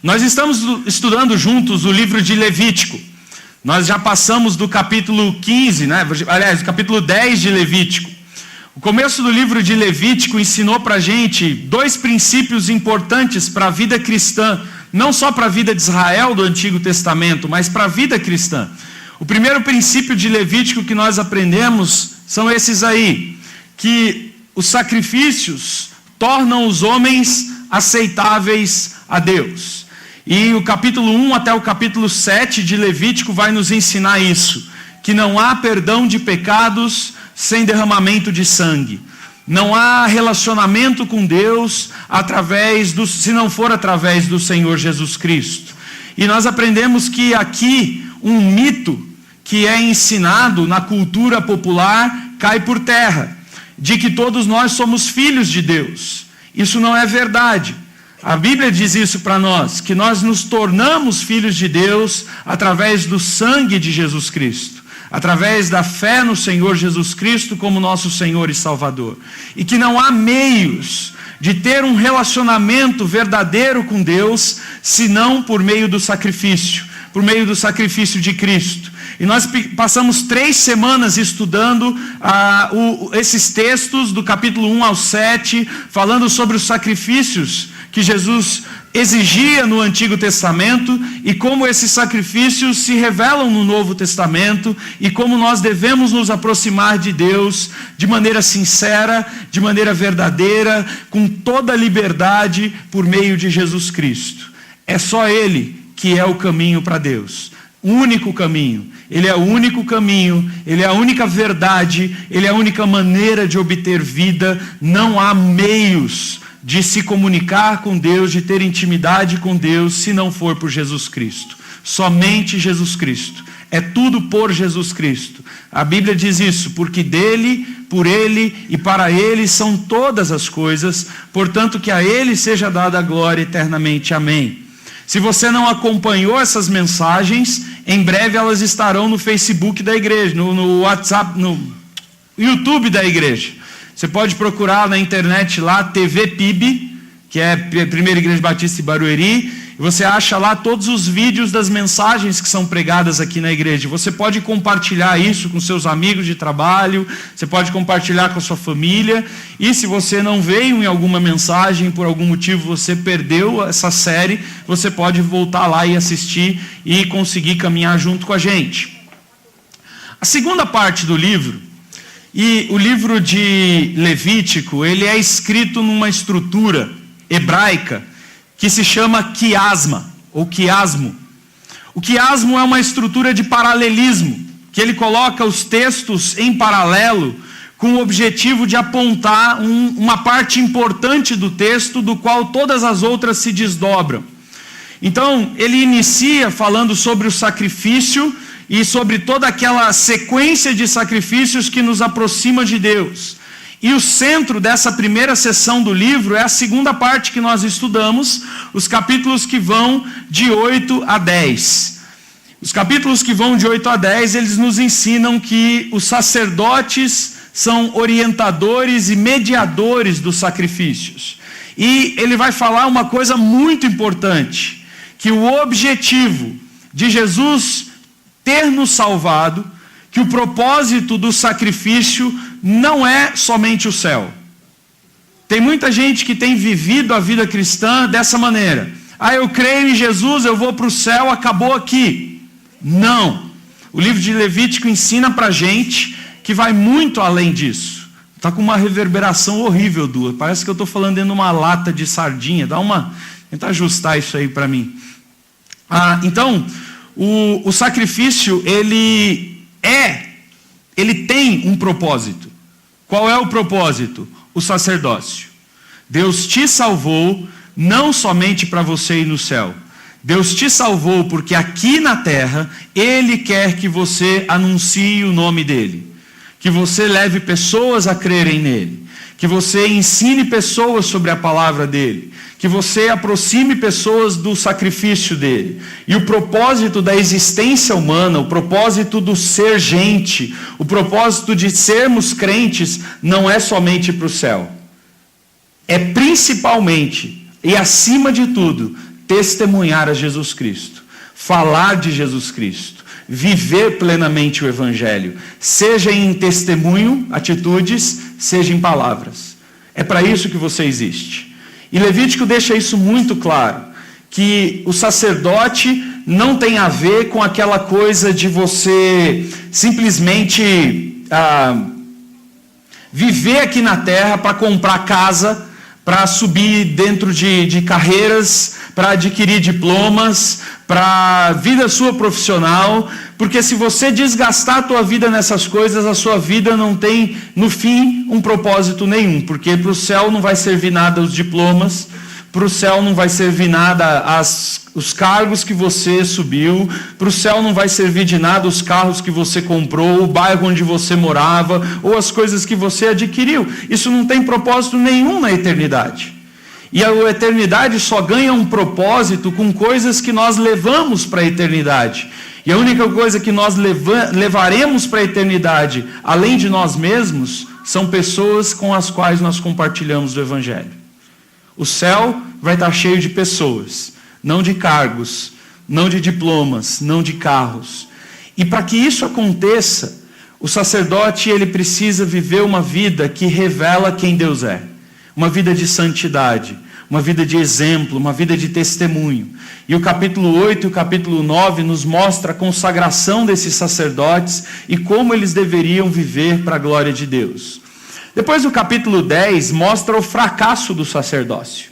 Nós estamos estudando juntos o livro de Levítico. Nós já passamos do capítulo 15, aliás, do capítulo 10 de Levítico. O começo do livro de Levítico ensinou para a gente 2 princípios importantes para a vida cristã, não só para a vida de Israel do Antigo Testamento, mas para a vida cristã. O primeiro princípio de Levítico que nós aprendemos são esses aí, que os sacrifícios tornam os homens aceitáveis a Deus. E o capítulo 1 até o capítulo 7 de Levítico vai nos ensinar isso, que não há perdão de pecados sem derramamento de sangue. Não há relacionamento com Deus se não for através do Senhor Jesus Cristo. E nós aprendemos que aqui um mito que é ensinado na cultura popular cai por terra, de que todos nós somos filhos de Deus. Isso não é verdade. A Bíblia diz isso para nós, que nós nos tornamos filhos de Deus através do sangue de Jesus Cristo, através da fé no Senhor Jesus Cristo como nosso Senhor e Salvador. E que não há meios de ter um relacionamento verdadeiro com Deus, senão por meio do sacrifício de Cristo. E nós passamos 3 semanas estudando esses textos do capítulo 1 ao 7, falando sobre os sacrifícios que Jesus exigia no Antigo Testamento e como esses sacrifícios se revelam no Novo Testamento e como nós devemos nos aproximar de Deus de maneira sincera, de maneira verdadeira, com toda a liberdade por meio de Jesus Cristo. É só Ele que é o caminho para Deus, o único caminho. Ele é o único caminho, Ele é a única verdade, Ele é a única maneira de obter vida. Não há meios de se comunicar com Deus, de ter intimidade com Deus, se não for por Jesus Cristo. Somente Jesus Cristo. É tudo por Jesus Cristo. A Bíblia diz isso, porque dele, por Ele e para Ele são todas as coisas, portanto que a Ele seja dada a glória eternamente. Amém. Se você não acompanhou essas mensagens, em breve elas estarão no Facebook da igreja, no WhatsApp, no YouTube da igreja. Você pode procurar na internet lá, TV PIB, que é a Primeira Igreja Batista de Barueri, e você acha lá todos os vídeos das mensagens que são pregadas aqui na igreja. Você pode compartilhar isso com seus amigos de trabalho, você pode compartilhar com a sua família, e se você não veio em alguma mensagem, por algum motivo você perdeu essa série, você pode voltar lá e assistir e conseguir caminhar junto com a gente. A segunda parte do livro, e o livro de Levítico, ele é escrito numa estrutura hebraica que se chama quiasma, ou quiasmo. O quiasmo é uma estrutura de paralelismo, que ele coloca os textos em paralelo com o objetivo de apontar uma parte importante do texto, do qual todas as outras se desdobram. Então, ele inicia falando sobre o sacrifício e sobre toda aquela sequência de sacrifícios que nos aproxima de Deus. E o centro dessa primeira sessão do livro é a segunda parte que nós estudamos, os capítulos que vão de 8 a 10. Os capítulos que vão de 8 a 10, eles nos ensinam que os sacerdotes são orientadores e mediadores dos sacrifícios. E ele vai falar uma coisa muito importante, que o objetivo de Jesus ter nos salvado, que o propósito do sacrifício não é somente o céu. Tem muita gente que tem vivido a vida cristã dessa maneira. Eu creio em Jesus, eu vou para o céu, acabou aqui. Não. O livro de Levítico ensina para a gente que vai muito além disso. Está com uma reverberação horrível, Du. Parece que eu estou falando dentro de uma lata de sardinha. Tenta ajustar isso aí para mim. Então, o sacrifício, ele tem um propósito. Qual é o propósito? O sacerdócio. Deus te salvou não somente para você ir no céu. Deus te salvou porque aqui na terra Ele quer que você anuncie o nome dEle, que você leve pessoas a crerem nele, que você ensine pessoas sobre a palavra dEle, que você aproxime pessoas do sacrifício dele. E o propósito da existência humana, o propósito do ser gente, o propósito de sermos crentes, não é somente para o céu. É principalmente e acima de tudo testemunhar a Jesus Cristo, falar de Jesus Cristo, viver plenamente o Evangelho, seja em testemunho, atitudes, seja em palavras. É para isso que você existe. E Levítico deixa isso muito claro, que o sacerdote não tem a ver com aquela coisa de você simplesmente viver aqui na terra para comprar casa, para subir dentro de carreiras, para adquirir diplomas, para a vida sua profissional, porque se você desgastar a tua vida nessas coisas, a sua vida não tem, no fim, um propósito nenhum, porque para o céu não vai servir nada os diplomas, para o céu não vai servir nada os cargos que você subiu, para o céu não vai servir de nada os carros que você comprou, o bairro onde você morava, ou as coisas que você adquiriu. Isso não tem propósito nenhum na eternidade. E a eternidade só ganha um propósito com coisas que nós levamos para a eternidade. E a única coisa que nós levaremos para a eternidade, além de nós mesmos, são pessoas com as quais nós compartilhamos do Evangelho. O céu vai estar cheio de pessoas, não de cargos, não de diplomas, não de carros. E para que isso aconteça, o sacerdote ele precisa viver uma vida que revela quem Deus é. Uma vida de santidade, uma vida de exemplo, uma vida de testemunho. E o capítulo 8 e o capítulo 9 nos mostra a consagração desses sacerdotes e como eles deveriam viver para a glória de Deus. Depois o capítulo 10 mostra o fracasso do sacerdócio.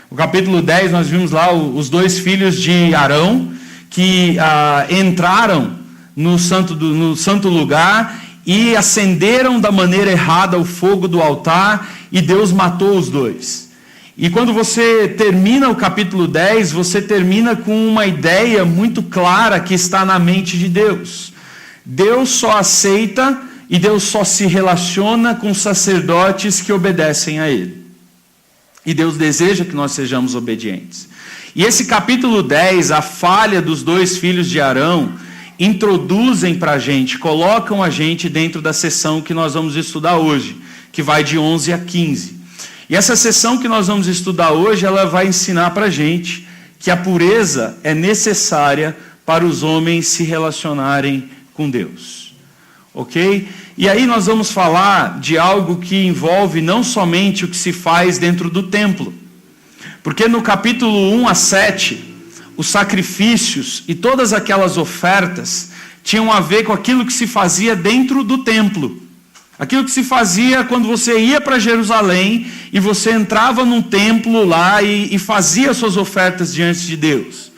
O capítulo 10 nós vimos lá os dois filhos de Arão que entraram no santo lugar e acenderam da maneira errada o fogo do altar e Deus matou os dois. E quando você termina o capítulo 10, você termina com uma ideia muito clara que está na mente de Deus. Deus só aceita e Deus só se relaciona com sacerdotes que obedecem a Ele. E Deus deseja que nós sejamos obedientes. E esse capítulo 10, a falha dos dois filhos de Arão, introduzem para a gente, colocam a gente dentro da sessão que nós vamos estudar hoje, que vai de 11 a 15. E essa sessão que nós vamos estudar hoje, ela vai ensinar para a gente que a pureza é necessária para os homens se relacionarem com Deus. Ok? E aí nós vamos falar de algo que envolve não somente o que se faz dentro do templo. Porque no capítulo 1 a 7, os sacrifícios e todas aquelas ofertas tinham a ver com aquilo que se fazia dentro do templo. Aquilo que se fazia quando você ia para Jerusalém e você entrava num templo lá e fazia suas ofertas diante de Deus.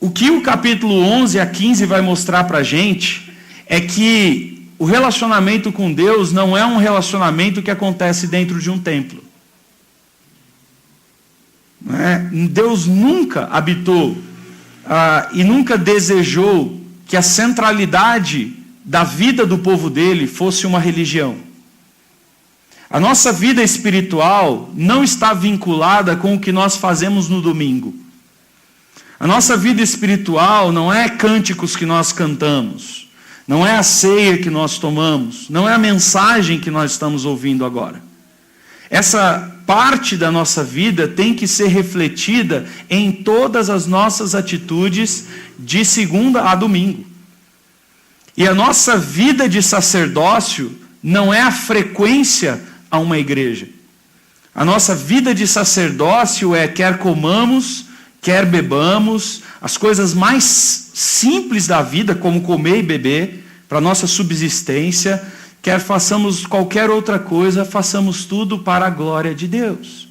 O que o capítulo 11 a 15 vai mostrar para a gente é que o relacionamento com Deus não é um relacionamento que acontece dentro de um templo. Não é? Deus nunca habitou e nunca desejou que a centralidade da vida do povo dele fosse uma religião. A nossa vida espiritual não está vinculada com o que nós fazemos no domingo. A nossa vida espiritual não é cânticos que nós cantamos, não é a ceia que nós tomamos, não é a mensagem que nós estamos ouvindo agora. Essa parte da nossa vida tem que ser refletida em todas as nossas atitudes de segunda a domingo. E a nossa vida de sacerdócio não é a frequência a uma igreja. A nossa vida de sacerdócio é quer comamos, quer bebamos, as coisas mais simples da vida, como comer e beber, para a nossa subsistência, quer façamos qualquer outra coisa, façamos tudo para a glória de Deus.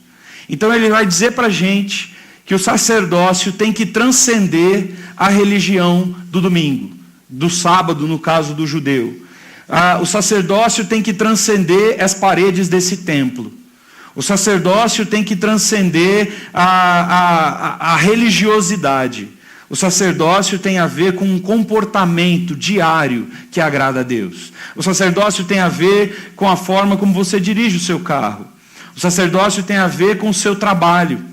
Então ele vai dizer para a gente que o sacerdócio tem que transcender a religião do domingo, do sábado, no caso do judeu. O sacerdócio tem que transcender as paredes desse templo. O sacerdócio tem que transcender a religiosidade. O sacerdócio tem a ver com um comportamento diário que agrada a Deus. O sacerdócio tem a ver com a forma como você dirige o seu carro. O sacerdócio tem a ver com o seu trabalho.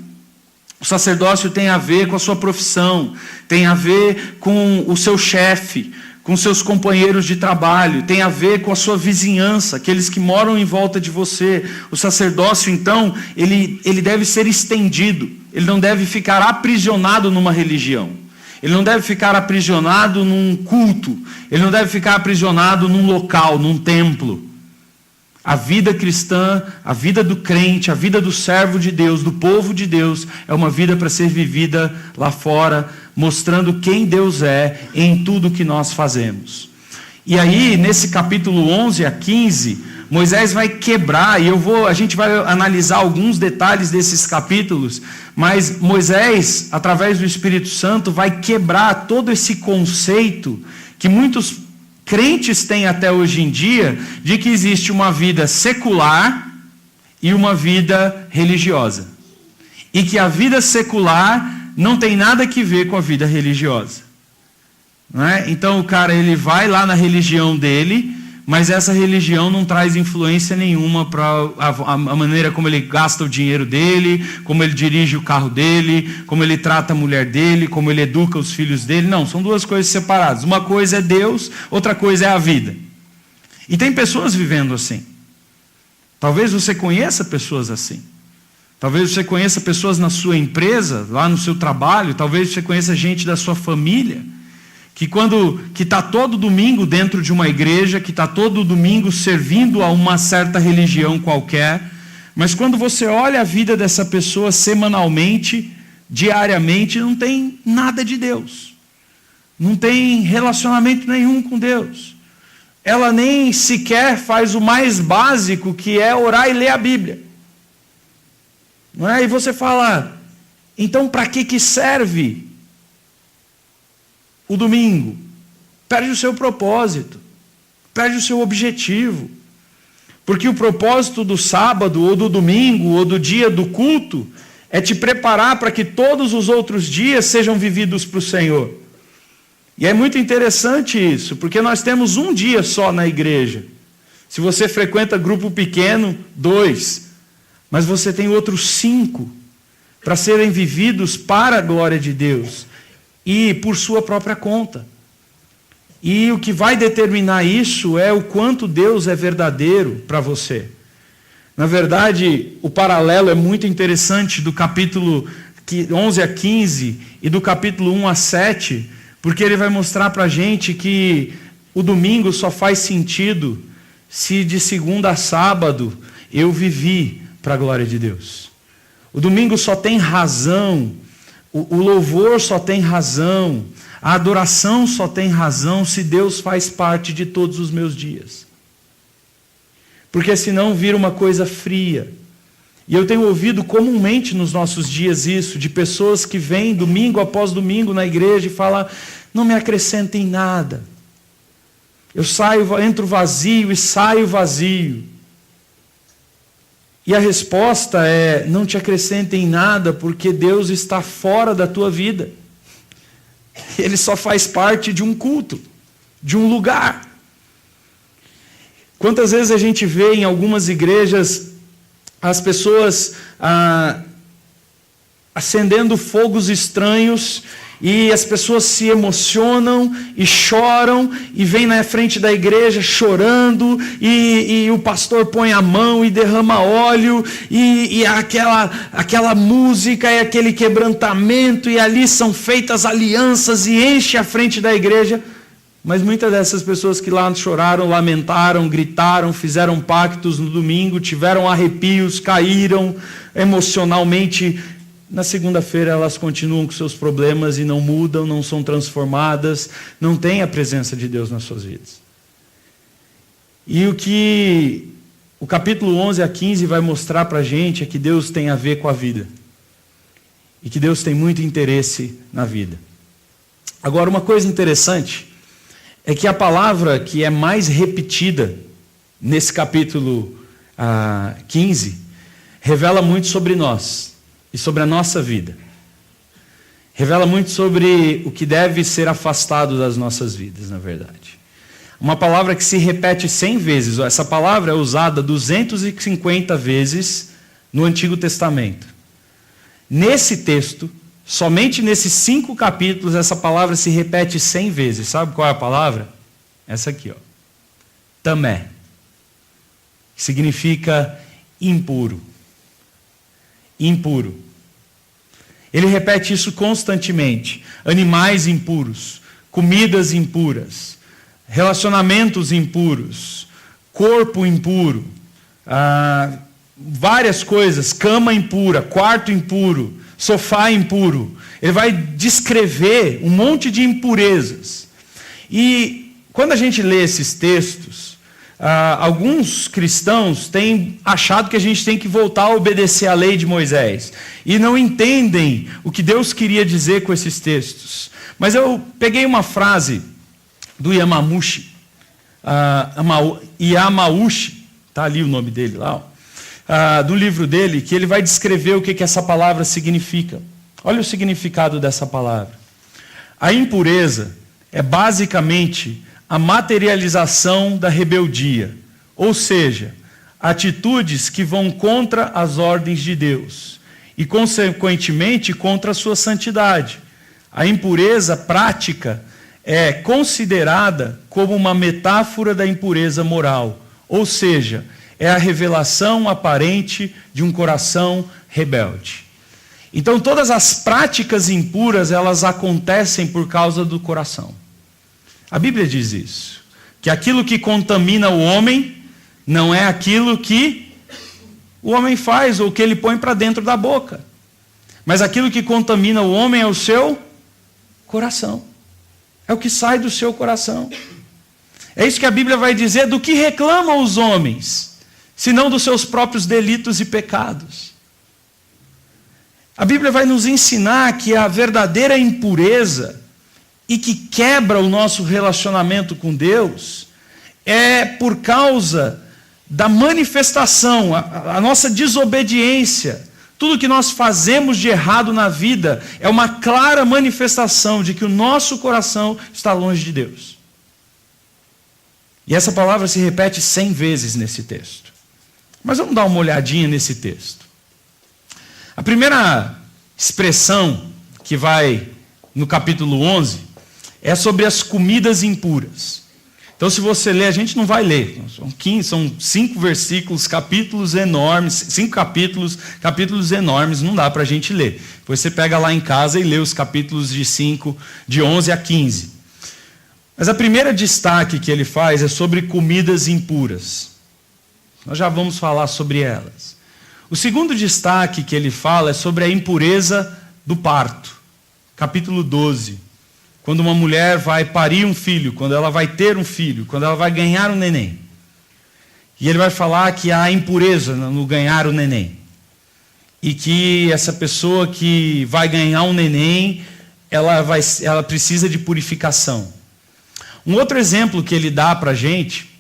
O sacerdócio tem a ver com a sua profissão, tem a ver com o seu chefe, com seus companheiros de trabalho, tem a ver com a sua vizinhança, aqueles que moram em volta de você. O sacerdócio, então, ele deve ser estendido, ele não deve ficar aprisionado numa religião, ele não deve ficar aprisionado num culto, ele não deve ficar aprisionado num local, num templo. A vida cristã, a vida do crente, a vida do servo de Deus, do povo de Deus, é uma vida para ser vivida lá fora, mostrando quem Deus é em tudo que nós fazemos. E aí, nesse capítulo 11 a 15, Moisés vai quebrar, e a gente vai analisar alguns detalhes desses capítulos, mas Moisés, através do Espírito Santo, vai quebrar todo esse conceito que muitos crentes têm até hoje em dia, de que existe uma vida secular e uma vida religiosa. E que a vida secular não tem nada que ver com a vida religiosa. Não é? Então o cara, ele vai lá na religião dele, mas essa religião não traz influência nenhuma para a maneira como ele gasta o dinheiro dele, como ele dirige o carro dele, como ele trata a mulher dele, como ele educa os filhos dele. Não, são duas coisas separadas. Uma coisa é Deus, outra coisa é a vida. E tem pessoas vivendo assim. Talvez você conheça pessoas assim. Talvez você conheça pessoas na sua empresa, lá no seu trabalho, talvez você conheça gente da sua família, que está todo domingo dentro de uma igreja, que está todo domingo servindo a uma certa religião qualquer, mas quando você olha a vida dessa pessoa semanalmente, diariamente, não tem nada de Deus, não tem relacionamento nenhum com Deus, ela nem sequer faz o mais básico, que é orar e ler a Bíblia, não é? E você fala, então para que serve o domingo? Perde o seu propósito, perde o seu objetivo, porque o propósito do sábado, ou do domingo, ou do dia do culto, é te preparar para que todos os outros dias sejam vividos para o Senhor. E é muito interessante isso, porque nós temos um dia só na igreja. Se você frequenta grupo pequeno, 2, mas você tem outros 5 para serem vividos para a glória de Deus e por sua própria conta. E o que vai determinar isso é o quanto Deus é verdadeiro para você. Na verdade, o paralelo é muito interessante do capítulo 11 a 15 e do capítulo 1 a 7, porque ele vai mostrar para a gente que o domingo só faz sentido se de segunda a sábado eu vivi para a glória de Deus. O domingo só tem razão, o louvor só tem razão, a adoração só tem razão se Deus faz parte de todos os meus dias. Porque senão vira uma coisa fria. E eu tenho ouvido comumente nos nossos dias isso, de pessoas que vêm domingo após domingo na igreja e falam, não me acrescentem nada. Eu entro vazio e saio vazio. E a resposta é, não te acrescentem nada, porque Deus está fora da tua vida. Ele só faz parte de um culto, de um lugar. Quantas vezes a gente vê em algumas igrejas as pessoas acendendo fogos estranhos, e as pessoas se emocionam e choram, e vêm na frente da igreja chorando, e o pastor põe a mão e derrama óleo, e aquela música e aquele quebrantamento, e ali são feitas alianças, e enche a frente da igreja. Mas muitas dessas pessoas que lá choraram, lamentaram, gritaram, fizeram pactos no domingo, tiveram arrepios, caíram emocionalmente, na segunda-feira elas continuam com seus problemas e não mudam, não são transformadas, não têm a presença de Deus nas suas vidas. E o que o capítulo 11 a 15 vai mostrar para a gente é que Deus tem a ver com a vida. E que Deus tem muito interesse na vida. Agora, uma coisa interessante é que a palavra que é mais repetida nesse capítulo 15 revela muito sobre nós e sobre a nossa vida. Revela muito sobre o que deve ser afastado das nossas vidas, na verdade. Uma palavra que se repete 100 vezes. Essa palavra é usada 250 vezes no Antigo Testamento. Nesse texto, somente nesses 5 capítulos, essa palavra se repete 100 vezes. Sabe qual é a palavra? Essa aqui, ó. Tamé. Significa impuro. Impuro. Ele repete isso constantemente. Animais impuros, comidas impuras, relacionamentos impuros, corpo impuro, várias coisas, cama impura, quarto impuro, sofá impuro. Ele vai descrever um monte de impurezas. E quando a gente lê esses textos, alguns cristãos têm achado que a gente tem que voltar a obedecer à lei de Moisés e não entendem o que Deus queria dizer com esses textos. Mas eu peguei uma frase do Yamauchi, está ali o nome dele lá, do livro dele, que ele vai descrever o que essa palavra significa. Olha o significado dessa palavra. A impureza é basicamente a materialização da rebeldia, ou seja, atitudes que vão contra as ordens de Deus e, consequentemente, contra a sua santidade. A impureza prática é considerada como uma metáfora da impureza moral, ou seja, é a revelação aparente de um coração rebelde. Então, todas as práticas impuras, elas acontecem por causa do coração. A Bíblia diz isso, que aquilo que contamina o homem não é aquilo que o homem faz ou que ele põe para dentro da boca, mas aquilo que contamina o homem é o seu coração, é o que sai do seu coração. É isso que a Bíblia vai dizer do que reclamam os homens, senão dos seus próprios delitos e pecados. A Bíblia vai nos ensinar que a verdadeira impureza e que quebra o nosso relacionamento com Deus é por causa da manifestação, a nossa desobediência. Tudo que nós fazemos de errado na vida é uma clara manifestação de que o nosso coração está longe de Deus. E essa palavra se repete 100 vezes nesse texto. Mas vamos dar uma olhadinha nesse texto. A primeira expressão que vai no capítulo 11 é sobre as comidas impuras. Então, se você ler, a gente não vai ler. São 5 versículos, capítulos enormes, 5 capítulos enormes, não dá para a gente ler. Depois você pega lá em casa e lê os capítulos de 11 a 15. Mas a primeira destaque que ele faz é sobre comidas impuras. Nós já vamos falar sobre elas. O segundo destaque que ele fala é sobre a impureza do parto. Capítulo 12. Quando uma mulher vai parir um filho, quando ela vai ter um filho, quando ela vai ganhar um neném. E ele vai falar que há impureza no ganhar o neném. E que essa pessoa que vai ganhar um neném, ela precisa de purificação. Um outro exemplo que ele dá para a gente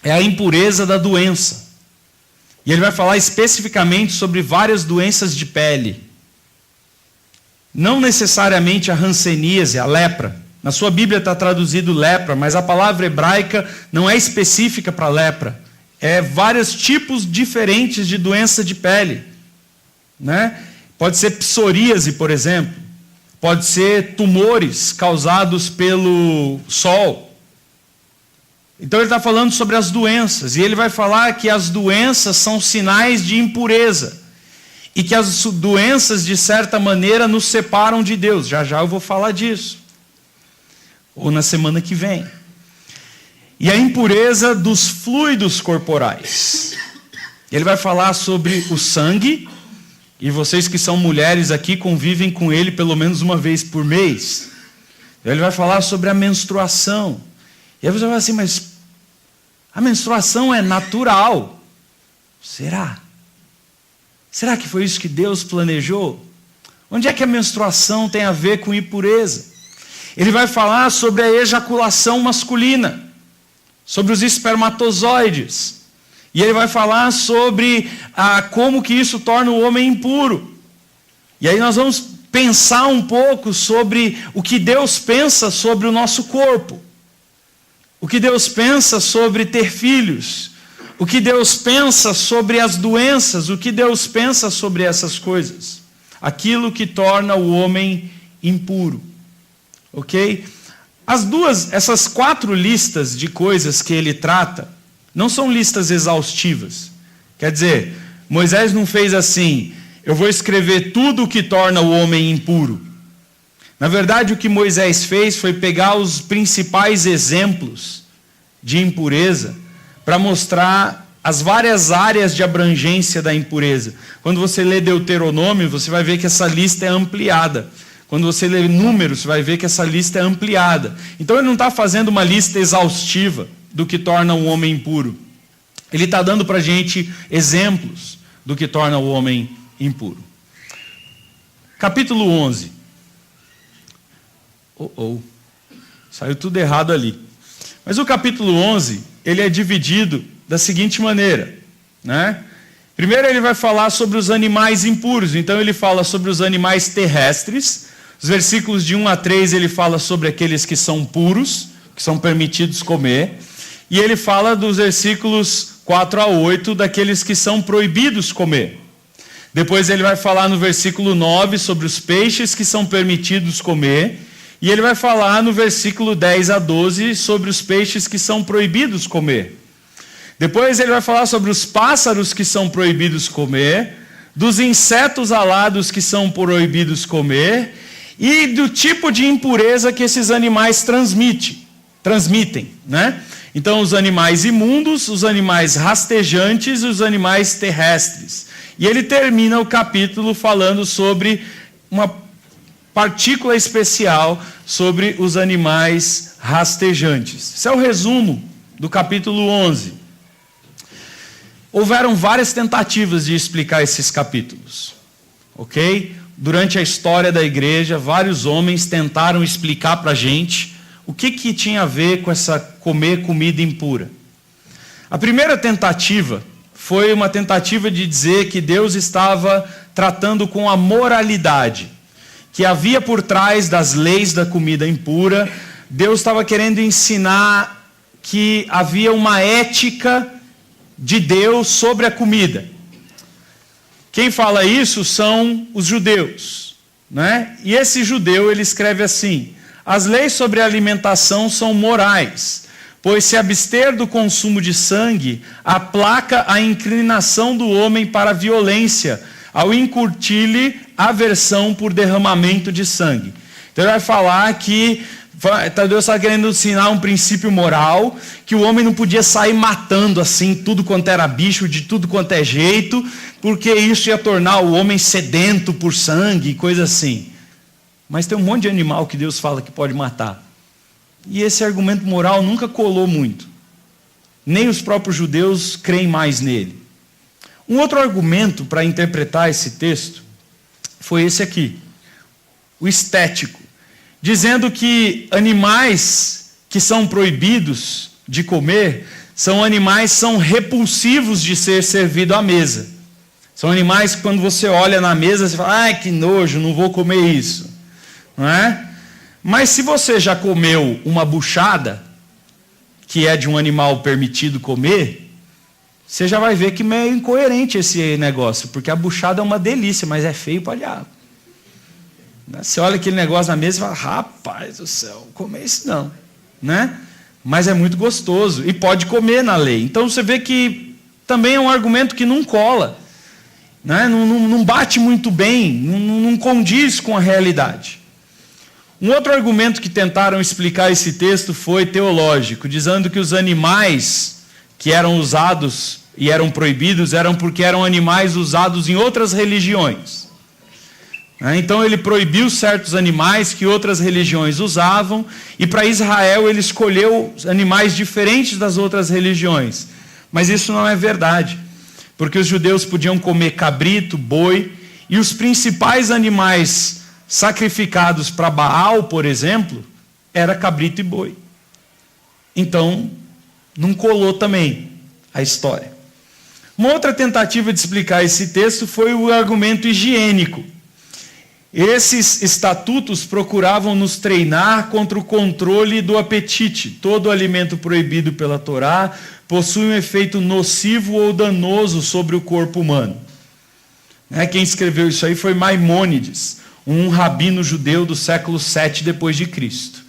é a impureza da doença. E ele vai falar especificamente sobre várias doenças de pele. Não necessariamente a hanseníase, a lepra. Na sua Bíblia está traduzido lepra, mas a palavra hebraica não é específica para lepra. É vários tipos diferentes de doença de pele. Né? Pode ser psoríase, por exemplo. Pode ser tumores causados pelo sol. Então ele está falando sobre as doenças. E ele vai falar que as doenças são sinais de impureza. E que as doenças, de certa maneira, nos separam de Deus. Já já eu vou falar disso. Ou na semana que vem. E a impureza dos fluidos corporais. Ele vai falar sobre o sangue. E vocês que são mulheres aqui convivem com ele pelo menos uma vez por mês. Ele vai falar sobre a menstruação. E aí você vai falar assim, mas a menstruação é natural. Será? Será que foi isso que Deus planejou? Onde é que a menstruação tem a ver com impureza? Ele vai falar sobre a ejaculação masculina, sobre os espermatozoides. E ele vai falar sobre como que isso torna o homem impuro. E aí nós vamos pensar um pouco sobre o que Deus pensa sobre o nosso corpo. O que Deus pensa sobre ter filhos. O que Deus pensa sobre as doenças, o que Deus pensa sobre essas coisas. Aquilo que torna o homem impuro. Ok? Essas 4 listas de coisas que ele trata, não são listas exaustivas. Quer dizer, Moisés não fez assim, eu vou escrever tudo o que torna o homem impuro. Na verdade, o que Moisés fez foi pegar os principais exemplos de impureza para mostrar as várias áreas de abrangência da impureza. Quando você lê Deuteronômio, você vai ver que essa lista é ampliada. Quando você lê Números, você vai ver que essa lista é ampliada. Então ele não está fazendo uma lista exaustiva do que torna o homem impuro. Ele está dando para a gente exemplos do que torna o homem impuro. Capítulo 11. Saiu tudo errado ali. Mas o capítulo 11, ele é dividido da seguinte maneira, né? Primeiro ele vai falar sobre os animais impuros. Então ele fala sobre os animais terrestres. Os versículos de 1 a 3 ele fala sobre aqueles que são puros, que são permitidos comer. E ele fala dos versículos 4 a 8 daqueles que são proibidos comer. Depois ele vai falar no versículo 9 sobre os peixes que são permitidos comer. E ele vai falar no versículo 10 a 12 sobre os peixes que são proibidos comer. Depois ele vai falar sobre os pássaros que são proibidos comer, dos insetos alados que são proibidos comer e do tipo de impureza que esses animais transmitem, né? Então os animais imundos, os animais rastejantes e os animais terrestres. E ele termina o capítulo falando sobre uma partícula especial sobre os animais rastejantes. Esse é o resumo do capítulo 11. Houveram várias tentativas de explicar esses capítulos, ok? Durante a história da igreja, vários homens tentaram explicar para a gente o que tinha a ver com essa comer comida impura. A primeira tentativa foi uma tentativa de dizer que Deus estava tratando com a moralidade que havia por trás das leis da comida impura. Deus estava querendo ensinar que havia uma ética de Deus sobre a comida. Quem fala isso são os judeus, né? E esse judeu, ele escreve assim: as leis sobre a alimentação são morais, pois se abster do consumo de sangue, aplaca a inclinação do homem para a violência, ao incutir-lhe aversão por derramamento de sangue. Então ele vai falar que Deus está querendo ensinar um princípio moral, que o homem não podia sair matando assim, tudo quanto era bicho, de tudo quanto é jeito, porque isso ia tornar o homem sedento por sangue, coisa assim. Mas tem um monte de animal que Deus fala que pode matar. E esse argumento moral nunca colou muito. Nem os próprios judeus creem mais nele. Um outro argumento para interpretar esse texto foi esse aqui, o estético, dizendo que animais que são proibidos de comer são animais que são repulsivos de ser servido à mesa. São animais que quando você olha na mesa, você fala, ai que nojo, não vou comer isso. Não é? Mas se você já comeu uma buchada, que é de um animal permitido comer, você já vai ver que é meio incoerente esse negócio, porque a buchada é uma delícia, mas é feio para diabo. Você olha aquele negócio na mesa e fala, rapaz do céu, comer isso não, né? Mas é muito gostoso e pode comer na lei. Então você vê que também é um argumento que não cola, né? Não bate muito bem, não condiz com a realidade. Um outro argumento que tentaram explicar esse texto foi teológico, dizendo que os animais que eram usados e eram proibidos eram porque eram animais usados em outras religiões. Então ele proibiu certos animais que outras religiões usavam, e para Israel ele escolheu animais diferentes das outras religiões. Mas isso não é verdade, porque os judeus podiam comer cabrito, boi, e os principais animais sacrificados para Baal, por exemplo, era cabrito e boi. Então, não colou também a história. Uma outra tentativa de explicar esse texto foi o argumento higiênico. Esses estatutos procuravam nos treinar contra o controle do apetite. Todo alimento proibido pela Torá possui um efeito nocivo ou danoso sobre o corpo humano. Quem escreveu isso aí foi Maimônides, um rabino judeu do século 7 depois de Cristo.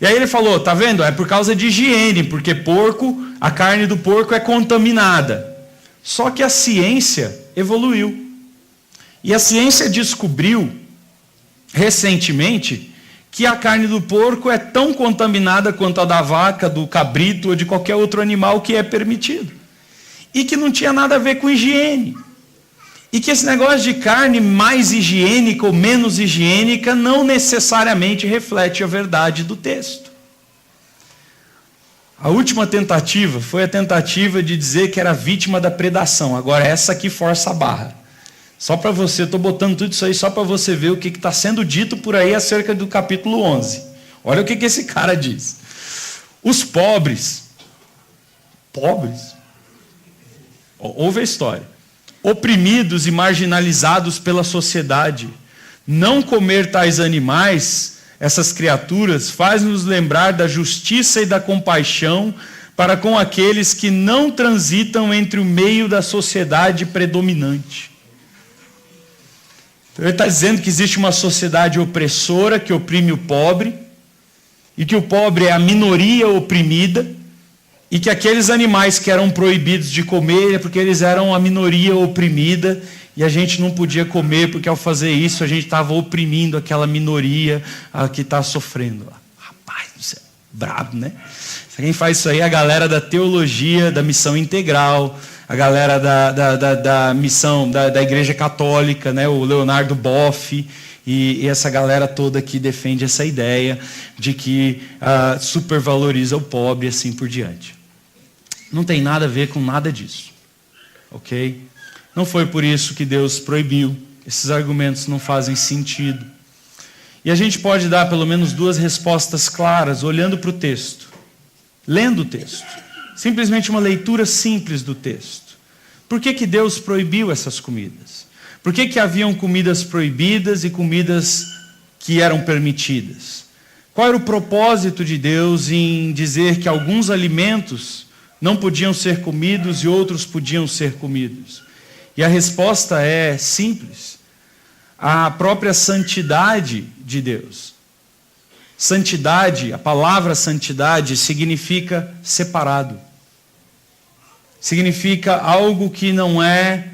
E aí ele falou, tá vendo? É por causa de higiene, porque a carne do porco é contaminada. Só que a ciência evoluiu. E a ciência descobriu, recentemente, que a carne do porco é tão contaminada quanto a da vaca, do cabrito ou de qualquer outro animal que é permitido. E que não tinha nada a ver com higiene. E que esse negócio de carne mais higiênica ou menos higiênica não necessariamente reflete a verdade do texto. A última tentativa foi a tentativa de dizer que era vítima da predação. Agora essa aqui força a barra. Só para você, estou botando tudo isso aí só para você ver o que está sendo dito por aí acerca do capítulo 11. Olha o que esse cara diz. Os pobres, ouve a história, oprimidos e marginalizados pela sociedade, não comer tais animais, essas criaturas, faz-nos lembrar da justiça e da compaixão para com aqueles que não transitam entre o meio da sociedade predominante. Ele está dizendo que existe uma sociedade opressora que oprime o pobre, e que o pobre é a minoria oprimida, e que aqueles animais que eram proibidos de comer é porque eles eram a minoria oprimida, e a gente não podia comer porque ao fazer isso a gente estava oprimindo aquela minoria que está sofrendo. Rapaz do céu, brabo, né? Quem faz isso aí é a galera da teologia, da missão integral, a galera da missão da Igreja Católica, né? O Leonardo Boff e essa galera toda que defende essa ideia de que supervaloriza o pobre e assim por diante. Não tem nada a ver com nada disso, ok? Não foi por isso que Deus proibiu. Esses argumentos não fazem sentido. E a gente pode dar pelo menos duas respostas claras olhando para o texto, lendo o texto. Simplesmente uma leitura simples do texto. Por que Deus proibiu essas comidas? Por que haviam comidas proibidas e comidas que eram permitidas? Qual era o propósito de Deus em dizer que alguns alimentos não podiam ser comidos e outros podiam ser comidos? E a resposta é simples. A própria santidade de Deus. Santidade, a palavra santidade significa separado. Significa algo que não é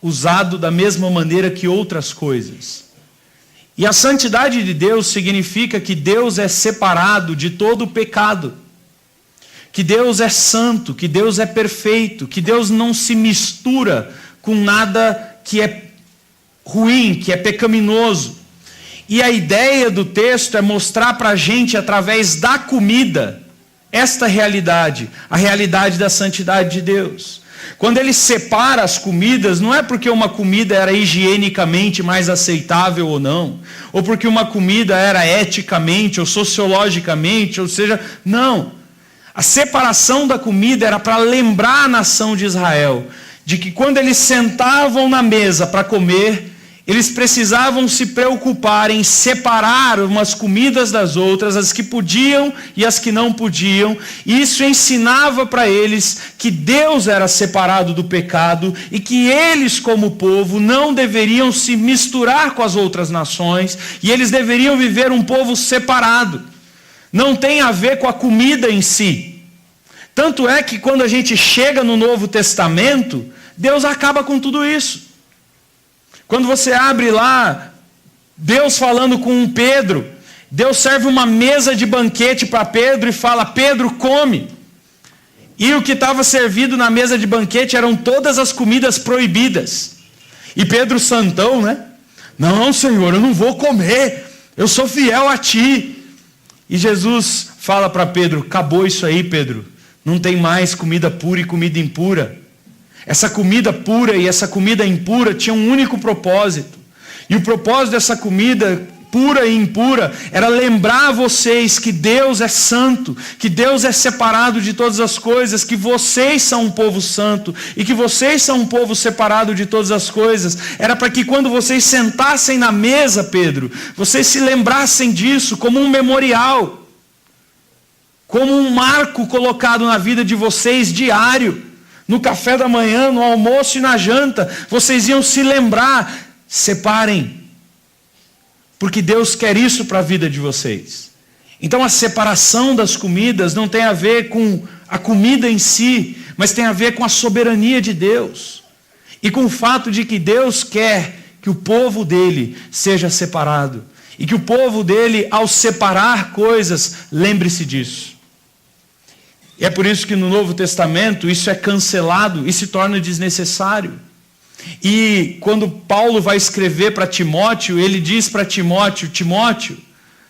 usado da mesma maneira que outras coisas. E a santidade de Deus significa que Deus é separado de todo o pecado. Que Deus é santo, que Deus é perfeito, que Deus não se mistura com nada que é ruim, que é pecaminoso. E a ideia do texto é mostrar para a gente, através da comida, esta realidade, a realidade da santidade de Deus. Quando ele separa as comidas, não é porque uma comida era higienicamente mais aceitável ou não, ou porque uma comida era eticamente ou sociologicamente, ou seja, não. A separação da comida era para lembrar a nação de Israel de que quando eles sentavam na mesa para comer, eles precisavam se preocupar em separar umas comidas das outras, as que podiam e as que não podiam. E isso ensinava para eles que Deus era separado do pecado e que eles, como povo, não deveriam se misturar com as outras nações e eles deveriam viver um povo separado. Não tem a ver com a comida em si. Tanto é que quando a gente chega no Novo Testamento, Deus acaba com tudo isso. Quando você abre lá, Deus falando com Pedro, Deus serve uma mesa de banquete para Pedro e fala: Pedro, come. E o que estava servido na mesa de banquete eram todas as comidas proibidas. E Pedro santão, né? Não, Senhor, eu não vou comer, eu sou fiel a ti. E Jesus fala para Pedro: acabou isso aí, Pedro, não tem mais comida pura e comida impura. Essa comida pura e essa comida impura tinham um único propósito. E o propósito dessa comida pura e impura era lembrar a vocês que Deus é santo, que Deus é separado de todas as coisas, que vocês são um povo santo e que vocês são um povo separado de todas as coisas. Era para que quando vocês sentassem na mesa, Pedro, vocês se lembrassem disso como um memorial, como um marco colocado na vida de vocês diário. No café da manhã, no almoço e na janta, vocês iam se lembrar: separem, porque Deus quer isso para a vida de vocês. Então a separação das comidas não tem a ver com a comida em si, mas tem a ver com a soberania de Deus. E com o fato de que Deus quer que o povo dele seja separado. E que o povo dele, ao separar coisas, lembre-se disso. E é por isso que no Novo Testamento isso é cancelado e se torna desnecessário. E quando Paulo vai escrever para Timóteo, ele diz para Timóteo: Timóteo,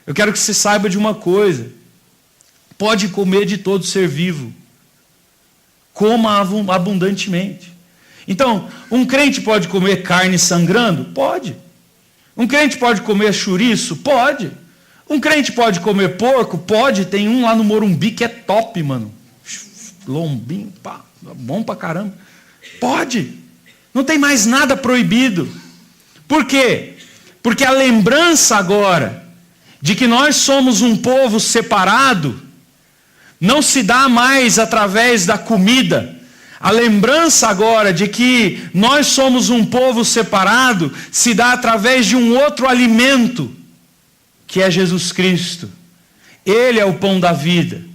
eu quero que você saiba de uma coisa. Pode comer de todo ser vivo. Coma abundantemente. Então, um crente pode comer carne sangrando? Pode. Um crente pode comer chouriço? Pode. Um crente pode comer porco? Pode. Tem um lá no Morumbi que é top, mano. Lombinho, pá, bom pra caramba. Pode. Não tem mais nada proibido. Por quê? Porque a lembrança agora de que nós somos um povo separado não se dá mais através da comida. A lembrança agora de que nós somos um povo separado se dá através de um outro alimento, que é Jesus Cristo. Ele é o pão da vida.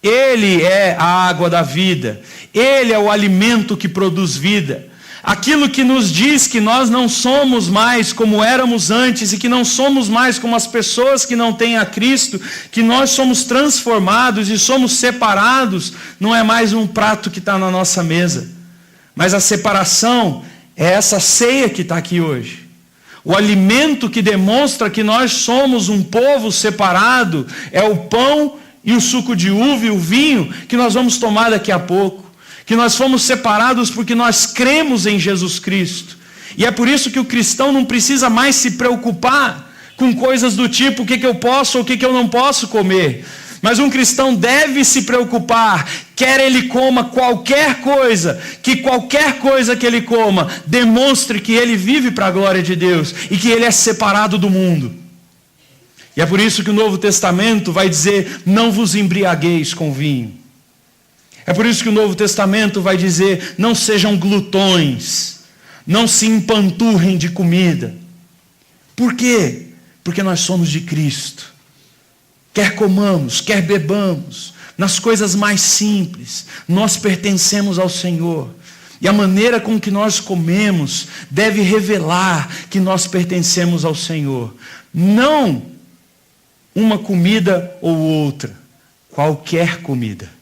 Ele é a água da vida. Ele é o alimento que produz vida. Aquilo que nos diz que nós não somos mais como éramos antes e que não somos mais como as pessoas que não têm a Cristo, que nós somos transformados e somos separados, não é mais um prato que está na nossa mesa. Mas a separação é essa ceia que está aqui hoje. O alimento que demonstra que nós somos um povo separado é o pão e o suco de uva e o vinho que nós vamos tomar daqui a pouco. Que nós fomos separados porque nós cremos em Jesus Cristo. E é por isso que o cristão não precisa mais se preocupar com coisas do tipo o que eu posso ou o que eu não posso comer. Mas um cristão deve se preocupar, quer ele coma qualquer coisa, que qualquer coisa que ele coma demonstre que ele vive para a glória de Deus e que ele é separado do mundo. E é por isso que o Novo Testamento vai dizer: não vos embriagueis com vinho. É por isso que o Novo Testamento vai dizer: não sejam glutões, não se empanturrem de comida. Por quê? Porque nós somos de Cristo. Quer comamos, quer bebamos, nas coisas mais simples, nós pertencemos ao Senhor. E a maneira com que nós comemos deve revelar que nós pertencemos ao Senhor. Não uma comida ou outra, qualquer comida.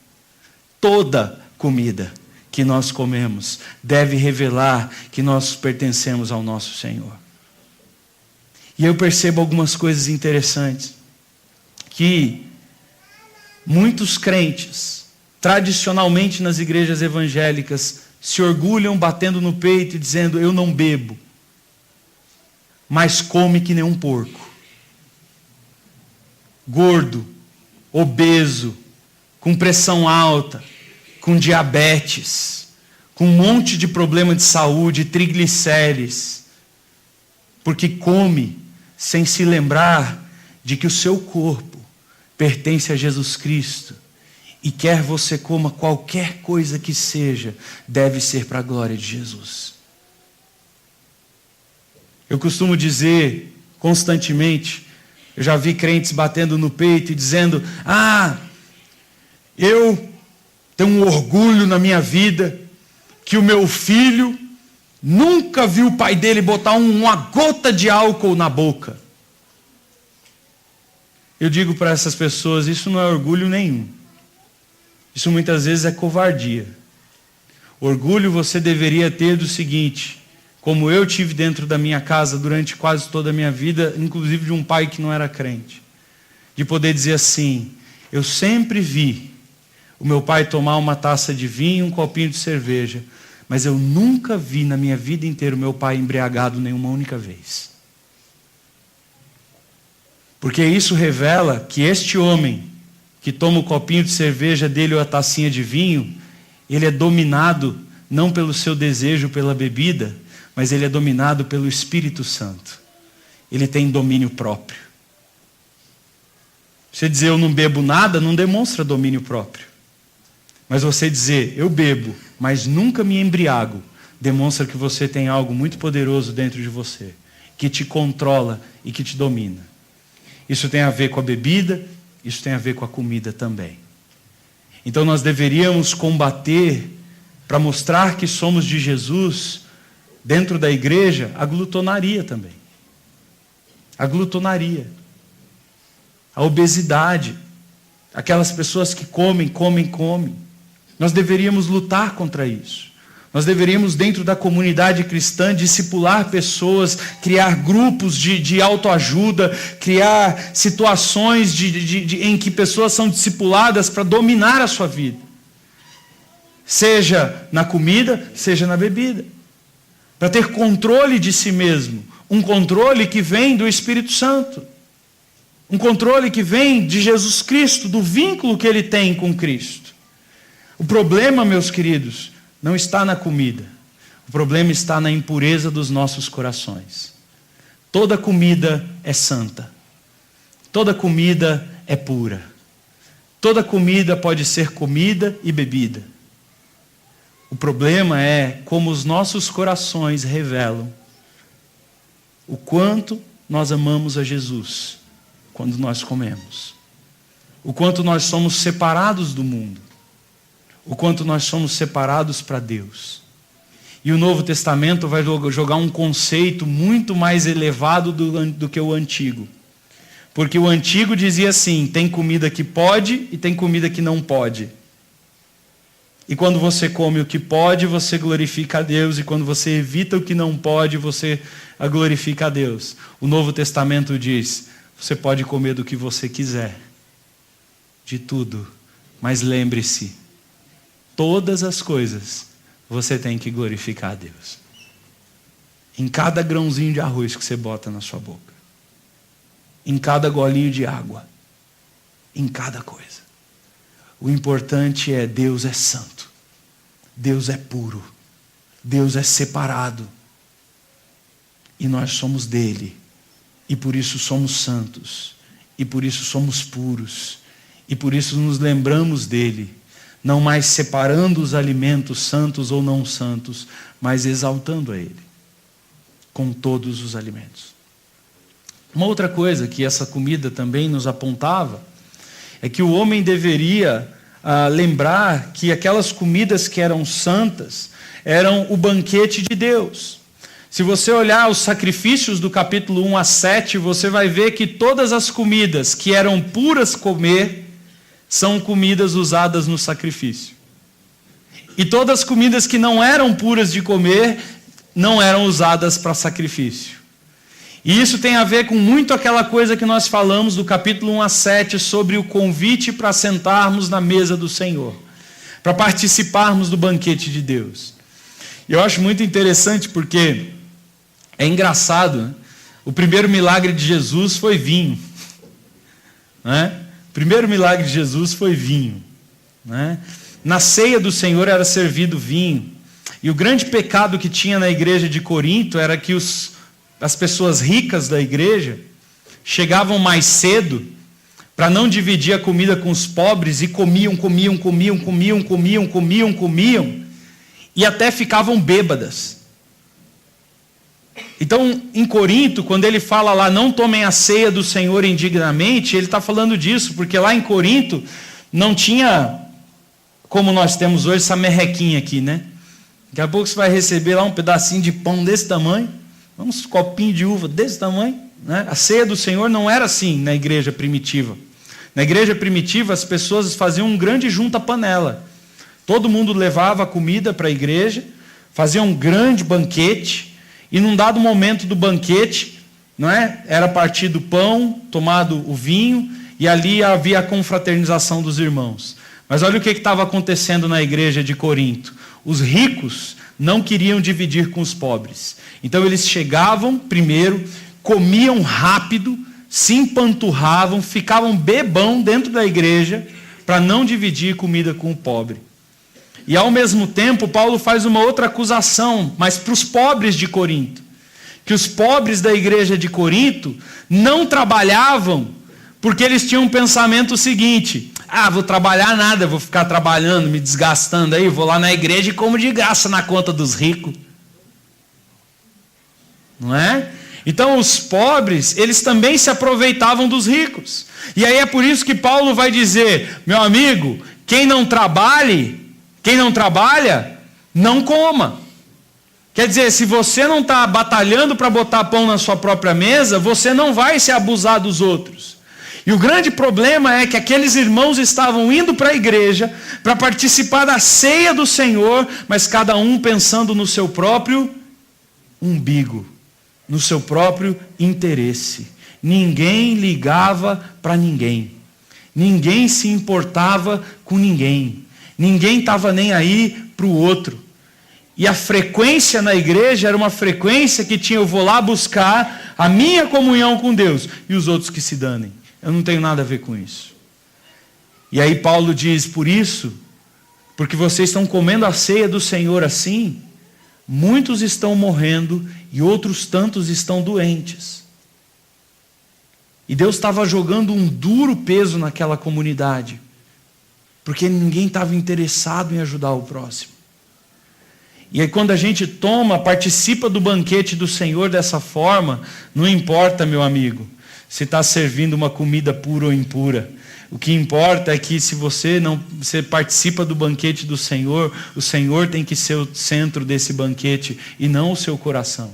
Toda comida que nós comemos deve revelar que nós pertencemos ao nosso Senhor. E eu percebo algumas coisas interessantes. Que muitos crentes, tradicionalmente nas igrejas evangélicas, se orgulham batendo no peito e dizendo: eu não bebo, mas come que nem um porco. Gordo, obeso, com pressão alta, com diabetes, com um monte de problema de saúde, triglicérides, porque come sem se lembrar de que o seu corpo pertence a Jesus Cristo, e quer você coma qualquer coisa que seja, deve ser para a glória de Jesus. Eu costumo dizer constantemente, eu já vi crentes batendo no peito e dizendo: eu tenho um orgulho na minha vida, que o meu filho nunca viu o pai dele botar uma gota de álcool na boca. Eu digo para essas pessoas: isso não é orgulho nenhum. Isso muitas vezes é covardia. Orgulho você deveria ter do seguinte: como eu tive dentro da minha casa durante quase toda a minha vida, inclusive de um pai que não era crente, de poder dizer assim: eu sempre vi o meu pai tomar uma taça de vinho, um copinho de cerveja, mas eu nunca vi na minha vida inteira o meu pai embriagado nenhuma única vez. Porque isso revela que este homem que toma o copinho de cerveja dele ou a tacinha de vinho, ele é dominado não pelo seu desejo pela bebida, mas ele é dominado pelo Espírito Santo. Ele tem domínio próprio. Você dizer eu não bebo nada não demonstra domínio próprio. Mas você dizer eu bebo, mas nunca me embriago, demonstra que você tem algo muito poderoso dentro de você, que te controla e que te domina. Isso tem a ver com a bebida, isso tem a ver com a comida também. Então nós deveríamos combater, para mostrar que somos de Jesus, dentro da igreja, a glutonaria também. A glutonaria. A obesidade. Aquelas pessoas que comem. Nós deveríamos lutar contra isso. Nós deveríamos, dentro da comunidade cristã, discipular pessoas, criar grupos de autoajuda, criar situações em que pessoas são discipuladas para dominar a sua vida. Seja na comida, seja na bebida. Para ter controle de si mesmo. Um controle que vem do Espírito Santo. Um controle que vem de Jesus Cristo, do vínculo que ele tem com Cristo. O problema, meus queridos, não está na comida. O problema está na impureza dos nossos corações. Toda comida é santa. Toda comida é pura. Toda comida pode ser comida e bebida. O problema é como os nossos corações revelam o quanto nós amamos a Jesus quando nós comemos. O quanto nós somos separados do mundo. O quanto nós somos separados para Deus. E o Novo Testamento vai jogar um conceito muito mais elevado do que o Antigo. Porque o Antigo dizia assim, tem comida que pode e tem comida que não pode. E quando você come o que pode, você glorifica a Deus. E quando você evita o que não pode, você glorifica a Deus. O Novo Testamento diz, você pode comer do que você quiser. De tudo. Mas lembre-se, todas as coisas você tem que glorificar a Deus. Em cada grãozinho de arroz que você bota na sua boca. Em cada golinho de água. Em cada coisa. O importante é Deus é santo. Deus é puro. Deus é separado. E nós somos dele. E por isso somos santos. E por isso somos puros. E por isso nos lembramos dele. Não mais separando os alimentos santos ou não santos, mas exaltando a ele. Com todos os alimentos. Uma outra coisa que essa comida também nos apontava, é que o homem deveria lembrar que aquelas comidas que eram santas, eram o banquete de Deus. Se você olhar os sacrifícios do capítulo 1 a 7, você vai ver que todas as comidas que eram puras comer, são comidas usadas no sacrifício. E todas as comidas que não eram puras de comer, não eram usadas para sacrifício. E isso tem a ver com muito aquela coisa que nós falamos do capítulo 1 a 7, sobre o convite para sentarmos na mesa do Senhor, para participarmos do banquete de Deus. E eu acho muito interessante porque é engraçado, né? O primeiro milagre de Jesus foi vinho, né? O primeiro milagre de Jesus foi vinho, né? Na ceia do Senhor era servido vinho. E o grande pecado que tinha na igreja de Corinto era que as pessoas ricas da igreja chegavam mais cedo para não dividir a comida com os pobres e comiam, e até ficavam bêbadas. Então, em Corinto, quando ele fala lá, não tomem a ceia do Senhor indignamente, ele está falando disso, porque lá em Corinto não tinha, como nós temos hoje, essa merrequinha aqui, né? Daqui a pouco você vai receber lá um pedacinho de pão desse tamanho, uns copinhos de uva desse tamanho, né? A ceia do Senhor não era assim na igreja primitiva. Na igreja primitiva, as pessoas faziam um grande junta-panela. Todo mundo levava a comida para a igreja, fazia um grande banquete, e num dado momento do banquete, não é? Era partido o pão, tomado o vinho, e ali havia a confraternização dos irmãos. Mas olha o que estava acontecendo na igreja de Corinto. Os ricos não queriam dividir com os pobres. Então eles chegavam primeiro, comiam rápido, se empanturravam, ficavam bebão dentro da igreja, para não dividir comida com o pobre. E ao mesmo tempo, Paulo faz uma outra acusação, mas para os pobres de Corinto. Que os pobres da igreja de Corinto não trabalhavam, porque eles tinham um pensamento seguinte: vou trabalhar nada, vou ficar trabalhando, me desgastando aí, vou lá na igreja e como de graça na conta dos ricos. Não é? Então os pobres, eles também se aproveitavam dos ricos. E aí é por isso que Paulo vai dizer, meu amigo, quem não trabalha, não coma. Quer dizer, se você não está batalhando para botar pão na sua própria mesa, você não vai se abusar dos outros. E o grande problema é que aqueles irmãos estavam indo para a igreja para participar da ceia do Senhor, mas cada um pensando no seu próprio umbigo, no seu próprio interesse. Ninguém ligava para ninguém. Ninguém se importava com ninguém. Ninguém estava nem aí para o outro. E a frequência na igreja era uma frequência que tinha, eu vou lá buscar a minha comunhão com Deus e os outros que se danem. Eu não tenho nada a ver com isso. E aí Paulo diz, por isso, porque vocês estão comendo a ceia do Senhor assim, muitos estão morrendo e outros tantos estão doentes. E Deus estava jogando um duro peso naquela comunidade, porque ninguém estava interessado em ajudar o próximo. E aí quando a gente participa do banquete do Senhor dessa forma, não importa, meu amigo, se está servindo uma comida pura ou impura. O que importa é que se você participa do banquete do Senhor, o Senhor tem que ser o centro desse banquete e não o seu coração.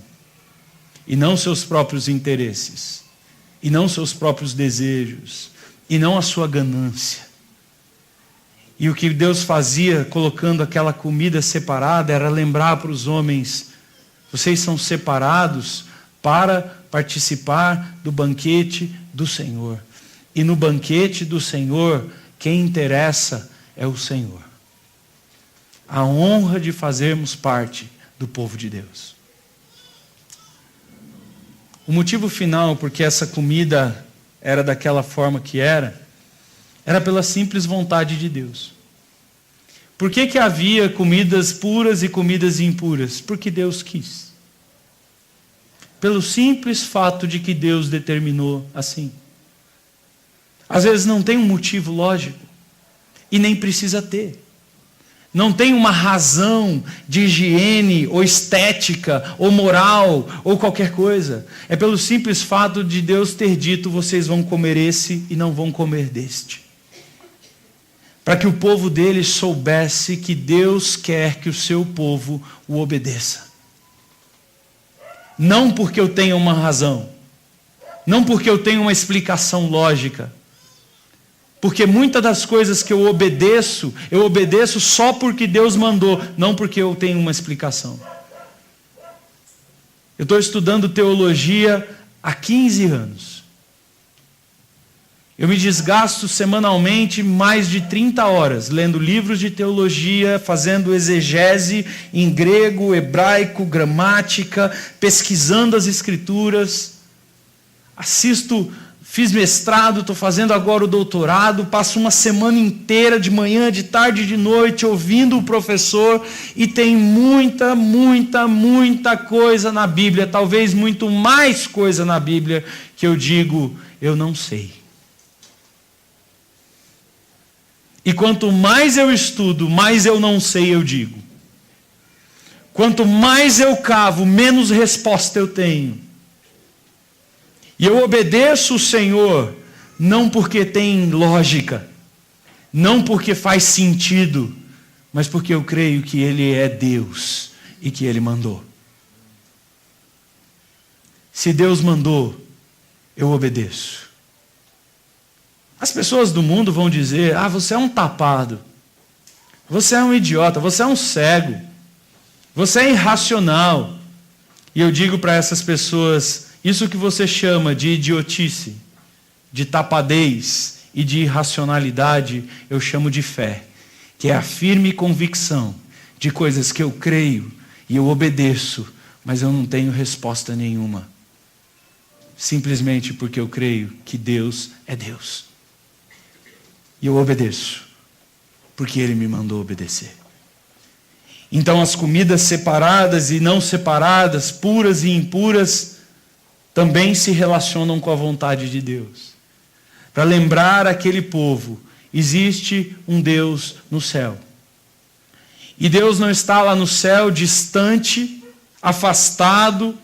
E não os seus próprios interesses. E não os seus próprios desejos. E não a sua ganância. E o que Deus fazia colocando aquela comida separada era lembrar para os homens, vocês são separados para participar do banquete do Senhor. E no banquete do Senhor, quem interessa é o Senhor. A honra de fazermos parte do povo de Deus. O motivo final porque essa comida era daquela forma que era pela simples vontade de Deus. Por que havia comidas puras e comidas impuras? Porque Deus quis. Pelo simples fato de que Deus determinou assim. Às vezes não tem um motivo lógico. E nem precisa ter. Não tem uma razão de higiene, ou estética, ou moral, ou qualquer coisa. É pelo simples fato de Deus ter dito, vocês vão comer esse e não vão comer deste. Para que o povo dele soubesse que Deus quer que o seu povo o obedeça. Não porque eu tenha uma razão. Não porque eu tenha uma explicação lógica. Porque muitas das coisas que eu obedeço só porque Deus mandou, não porque eu tenho uma explicação. Eu estou estudando teologia há 15 anos. Eu me desgasto semanalmente mais de 30 horas, lendo livros de teologia, fazendo exegese em grego, hebraico, gramática, pesquisando as escrituras. Fiz mestrado, estou fazendo agora o doutorado, passo uma semana inteira, de manhã, de tarde, de noite, ouvindo o professor, e tem muita, muita, muita coisa na Bíblia, talvez muito mais coisa na Bíblia, que eu digo, eu não sei. E quanto mais eu estudo, mais eu não sei, eu digo. Quanto mais eu cavo, menos resposta eu tenho. E eu obedeço o Senhor, não porque tem lógica, não porque faz sentido, mas porque eu creio que Ele é Deus e que Ele mandou. Se Deus mandou, eu obedeço. As pessoas do mundo vão dizer, você é um tapado, você é um idiota, você é um cego, você é irracional. E eu digo para essas pessoas, isso que você chama de idiotice, de tapadez e de irracionalidade, eu chamo de fé, que é a firme convicção de coisas que eu creio e eu obedeço, mas eu não tenho resposta nenhuma. Simplesmente porque eu creio que Deus é Deus. E eu obedeço, porque Ele me mandou obedecer. Então as comidas separadas e não separadas, puras e impuras, também se relacionam com a vontade de Deus. Para lembrar aquele povo, existe um Deus no céu. E Deus não está lá no céu, distante, afastado,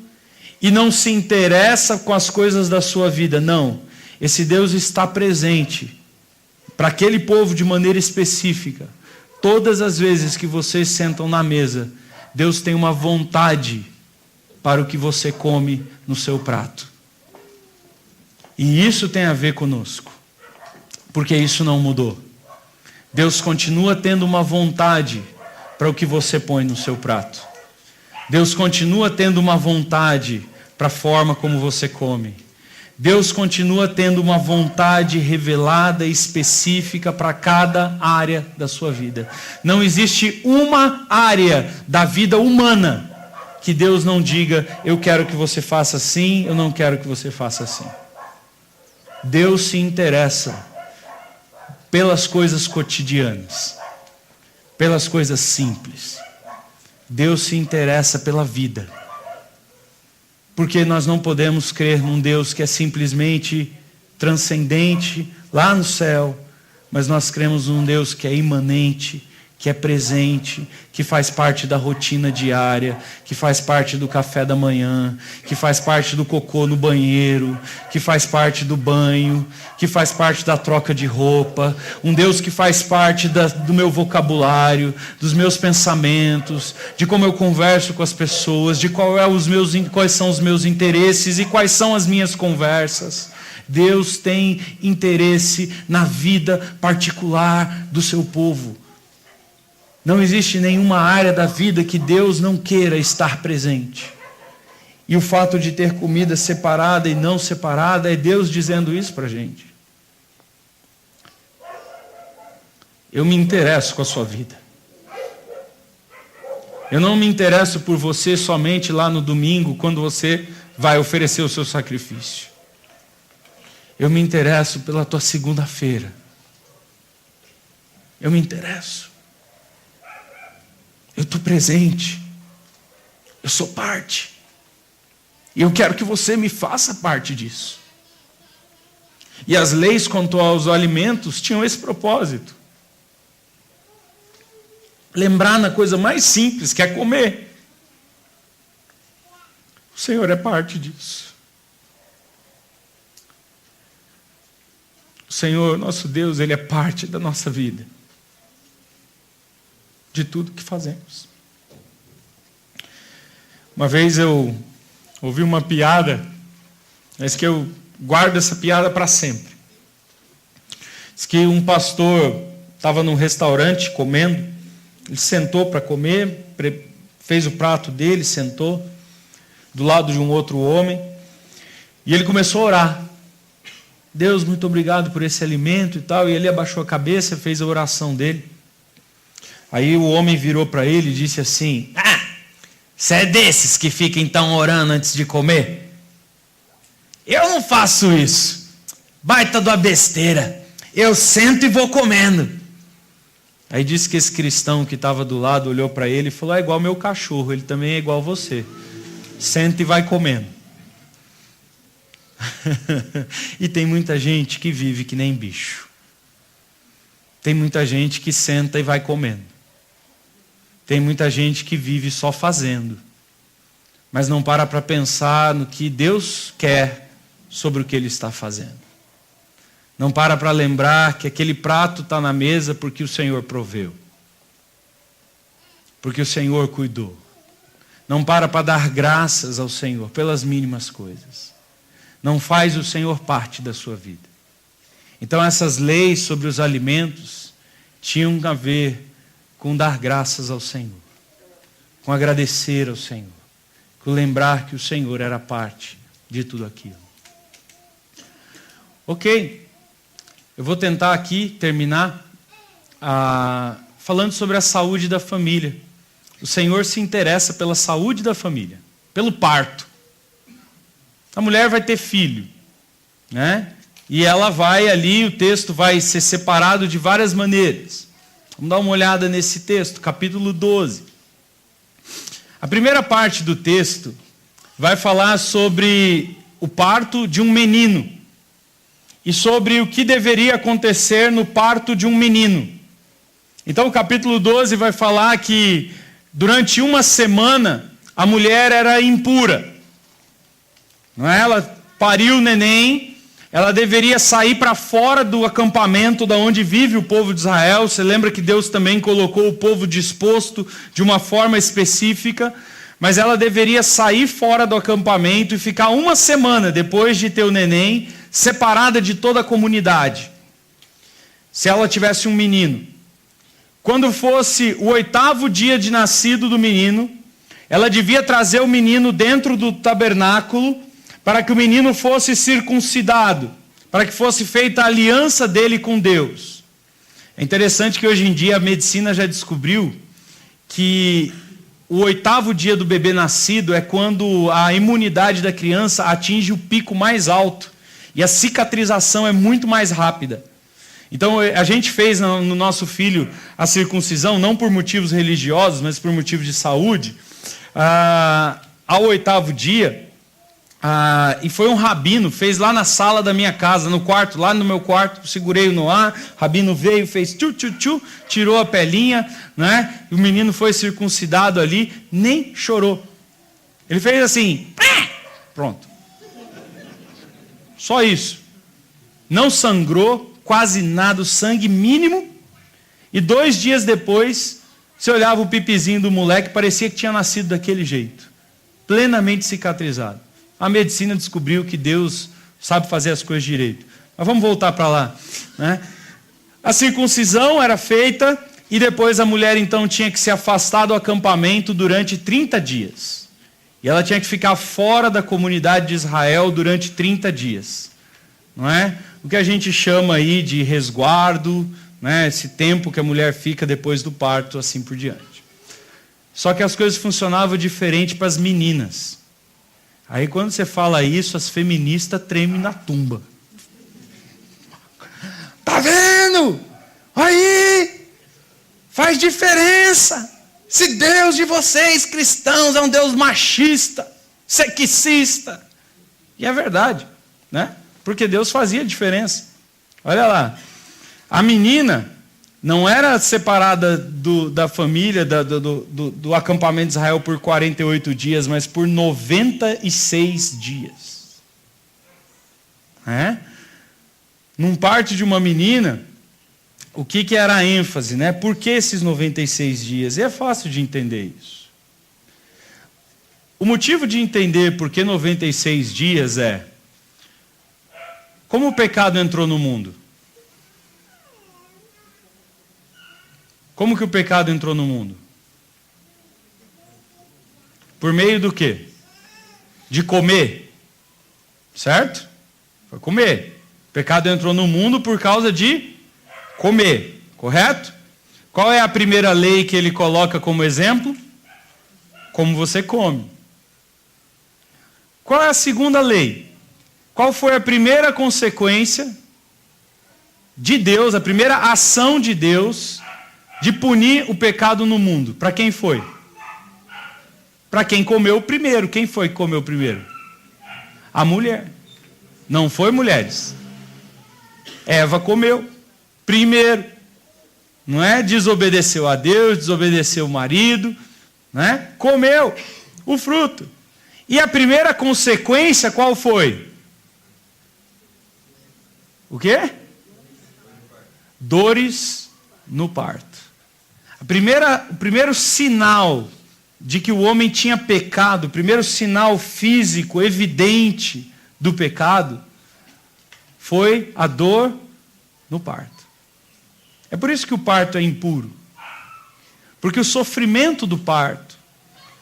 e não se interessa com as coisas da sua vida. Não, esse Deus está presente para aquele povo de maneira específica. Todas as vezes que vocês sentam na mesa, Deus tem uma vontade para o que você come no seu prato. E isso tem a ver conosco, porque isso não mudou. Deus continua tendo uma vontade para o que você põe no seu prato. Deus continua tendo uma vontade para a forma como você come. Deus continua tendo uma vontade revelada e específica para cada área da sua vida. Não existe uma área da vida humana que Deus não diga, eu quero que você faça assim, eu não quero que você faça assim. Deus se interessa pelas coisas cotidianas, pelas coisas simples. Deus se interessa pela vida. Porque nós não podemos crer num Deus que é simplesmente transcendente lá no céu, mas nós cremos num Deus que é imanente, que é presente, que faz parte da rotina diária, que faz parte do café da manhã, que faz parte do cocô no banheiro, que faz parte do banho, que faz parte da troca de roupa, um Deus que faz parte do meu vocabulário, dos meus pensamentos, de como eu converso com as pessoas, de quais são os meus interesses e quais são as minhas conversas. Deus tem interesse na vida particular do seu povo. Não existe nenhuma área da vida que Deus não queira estar presente. E o fato de ter comida separada e não separada é Deus dizendo isso para a gente. Eu me interesso com a sua vida. Eu não me interesso por você somente lá no domingo, quando você vai oferecer o seu sacrifício. Eu me interesso pela tua segunda-feira. Eu me interesso. Eu estou presente, eu sou parte, e eu quero que você me faça parte disso. E as leis quanto aos alimentos tinham esse propósito. Lembrar na coisa mais simples, que é comer. O Senhor é parte disso. O Senhor, nosso Deus, Ele é parte da nossa vida. De tudo que fazemos. Uma vez eu ouvi uma piada, mas que eu guardo essa piada para sempre. Diz que um pastor estava num restaurante comendo, ele sentou para comer, fez o prato dele, sentou do lado de um outro homem, e ele começou a orar. Deus, muito obrigado por esse alimento e tal, e ele abaixou a cabeça e fez a oração dele. Aí o homem virou para ele e disse assim, você é desses que fica então orando antes de comer? Eu não faço isso. Baita de uma besteira. Eu sento e vou comendo. Aí disse que esse cristão que estava do lado olhou para ele e falou, é igual meu cachorro, ele também é igual você. Senta e vai comendo. E tem muita gente que vive que nem bicho. Tem muita gente que senta e vai comendo. Tem muita gente que vive só fazendo, mas não para pensar no que Deus quer sobre o que Ele está fazendo. Não para lembrar que aquele prato está na mesa porque o Senhor proveu, porque o Senhor cuidou. Não para dar graças ao Senhor pelas mínimas coisas. Não faz o Senhor parte da sua vida. Então essas leis sobre os alimentos tinham a ver com dar graças ao Senhor, com agradecer ao Senhor, com lembrar que o Senhor era parte de tudo aquilo. Ok, eu vou tentar aqui terminar falando sobre a saúde da família. O Senhor se interessa pela saúde da família, pelo parto. A mulher vai ter filho, né? E ela vai ali, o texto vai ser separado de várias maneiras. Vamos dar uma olhada nesse texto, capítulo 12. A primeira parte do texto vai falar sobre o parto de um menino e sobre o que deveria acontecer no parto de um menino. Então o capítulo 12 vai falar que durante uma semana a mulher era impura. Não é? Ela pariu o neném, ela deveria sair para fora do acampamento da onde vive o povo de Israel. Você lembra que Deus também colocou o povo disposto de uma forma específica, mas ela deveria sair fora do acampamento e ficar uma semana depois de ter o neném, separada de toda a comunidade, se ela tivesse um menino. Quando fosse o 8º dia de nascido do menino, ela devia trazer o menino dentro do tabernáculo para que o menino fosse circuncidado, para que fosse feita a aliança dele com Deus. É interessante que hoje em dia a medicina já descobriu que o 8º dia do bebê nascido é quando a imunidade da criança atinge o pico mais alto e a cicatrização é muito mais rápida. Então a gente fez no nosso filho a circuncisão, não por motivos religiosos, mas por motivos de saúde, ao 8º dia, e foi um rabino, fez lá na sala da minha casa, no quarto, lá no meu quarto, segurei no ar, o rabino veio, fez tchu, tirou a pelinha, né? E o menino foi circuncidado ali, nem chorou. Ele fez assim, pronto. Só isso. Não sangrou, quase nada, o sangue mínimo, e 2 dias depois, você olhava o pipizinho do moleque, parecia que tinha nascido daquele jeito, plenamente cicatrizado. A medicina descobriu que Deus sabe fazer as coisas direito. Mas vamos voltar para lá, né? A circuncisão era feita, e depois a mulher então tinha que se afastar do acampamento durante 30 dias. E ela tinha que ficar fora da comunidade de Israel durante 30 dias. Não é? O que a gente chama aí de resguardo, né? Esse tempo que a mulher fica depois do parto, assim por diante. Só que as coisas funcionavam diferente para as meninas. Aí quando você fala isso, as feministas tremem na tumba. Tá vendo? Aí, faz diferença. Esse Deus de vocês, cristãos, é um Deus machista, sexista. E é verdade, né? Porque Deus fazia diferença. Olha lá, a menina não era separada da família, do acampamento de Israel por 48 dias, mas por 96 dias. Num parto de uma menina, o que era a ênfase, né? Por que esses 96 dias? E é fácil de entender isso. O motivo de entender por que 96 dias é: como o pecado entrou no mundo? Como que o pecado entrou no mundo? Por meio do quê? De comer. Certo? Foi comer. O pecado entrou no mundo por causa de comer. Correto? Qual é a primeira lei que ele coloca como exemplo? Como você come. Qual é a segunda lei? Qual foi a primeira consequência de Deus, a primeira ação de Deus de punir o pecado no mundo? Para quem foi? Para quem comeu primeiro. Quem foi que comeu primeiro? A mulher. Não foi, mulheres? Eva comeu primeiro. Não é? Desobedeceu a Deus, desobedeceu o marido, né? Comeu o fruto. E a primeira consequência qual foi? O quê? Dores no parto. O primeiro sinal de que o homem tinha pecado, o primeiro sinal físico, evidente do pecado, foi a dor no parto. É por isso que o parto é impuro. Porque o sofrimento do parto,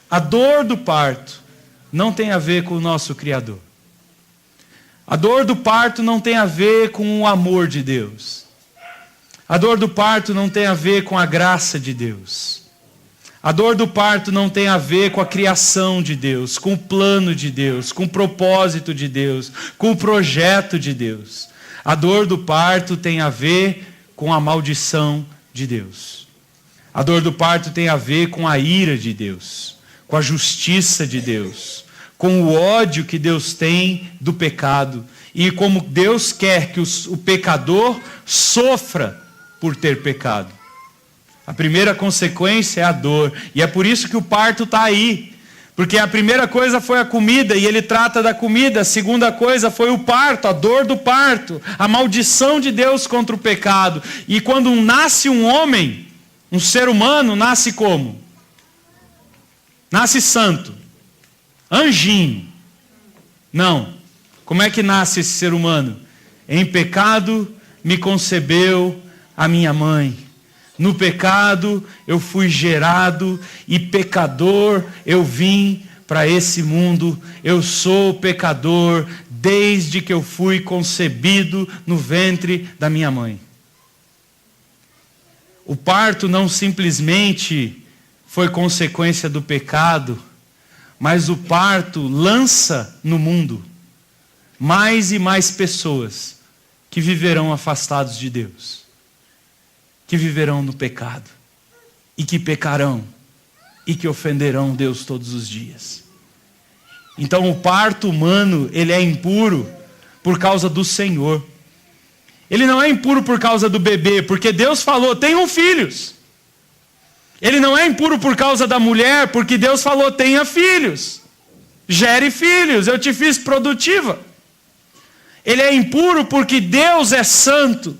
a dor do parto, não tem a ver com o nosso Criador. A dor do parto não tem a ver com o amor de Deus. A dor do parto não tem a ver com a graça de Deus. A dor do parto não tem a ver com a criação de Deus, com o plano de Deus, com o propósito de Deus, com o projeto de Deus. A dor do parto tem a ver com a maldição de Deus. A dor do parto tem a ver com a ira de Deus, com a justiça de Deus, com o ódio que Deus tem do pecado e como Deus quer que o pecador sofra por ter pecado. A primeira consequência é a dor, e é por isso que o parto está aí, Porque a primeira coisa foi a comida, e ele trata da comida. A segunda coisa foi o parto, a dor do parto, a maldição de Deus contra o pecado. E quando nasce um homem, um ser humano, nasce como? Nasce santo, anjinho. Não. Como é que nasce esse ser humano? Em pecado me concebeu a minha mãe. No pecado eu fui gerado e pecador eu vim para esse mundo. Eu sou pecador desde que eu fui concebido no ventre da minha mãe. O parto não simplesmente foi consequência do pecado, mas o parto lança no mundo mais e mais pessoas que viverão afastados de Deus, que viverão no pecado, e que pecarão, e que ofenderão Deus todos os dias. Então o parto humano, ele é impuro por causa do Senhor. Ele não é impuro por causa do bebê, porque Deus falou, tenham filhos. Ele não é impuro por causa da mulher, porque Deus falou, tenha filhos. Gere filhos, eu te fiz produtiva. Ele é impuro porque Deus é santo.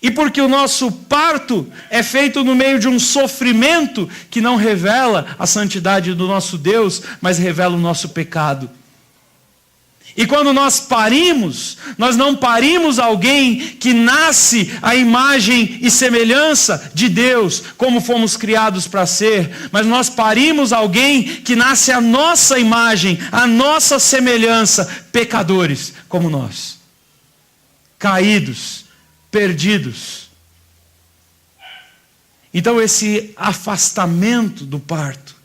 E porque o nosso parto é feito no meio de um sofrimento que não revela a santidade do nosso Deus, mas revela o nosso pecado. E quando nós parimos, nós não parimos alguém que nasce à imagem e semelhança de Deus, como fomos criados para ser, mas nós parimos alguém que nasce à nossa imagem, à nossa semelhança, pecadores como nós, caídos, perdidos. Então esse afastamento do parto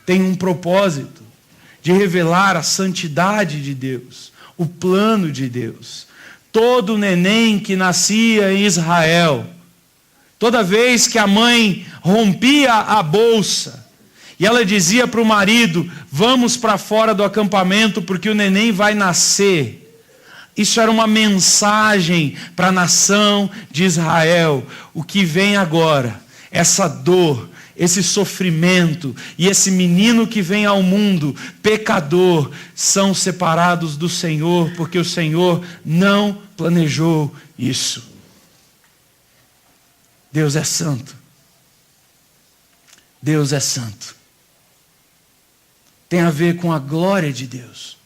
tem um propósito de revelar a santidade de Deus, o plano de Deus. Todo neném que nascia em Israel, toda vez que a mãe rompia a bolsa e ela dizia para o marido, vamos para fora do acampamento porque o neném vai nascer, isso era uma mensagem para a nação de Israel. O que vem agora, essa dor, esse sofrimento e esse menino que vem ao mundo, pecador, são separados do Senhor, porque o Senhor não planejou isso. Deus é santo. Deus é santo. Tem a ver com a glória de Deus.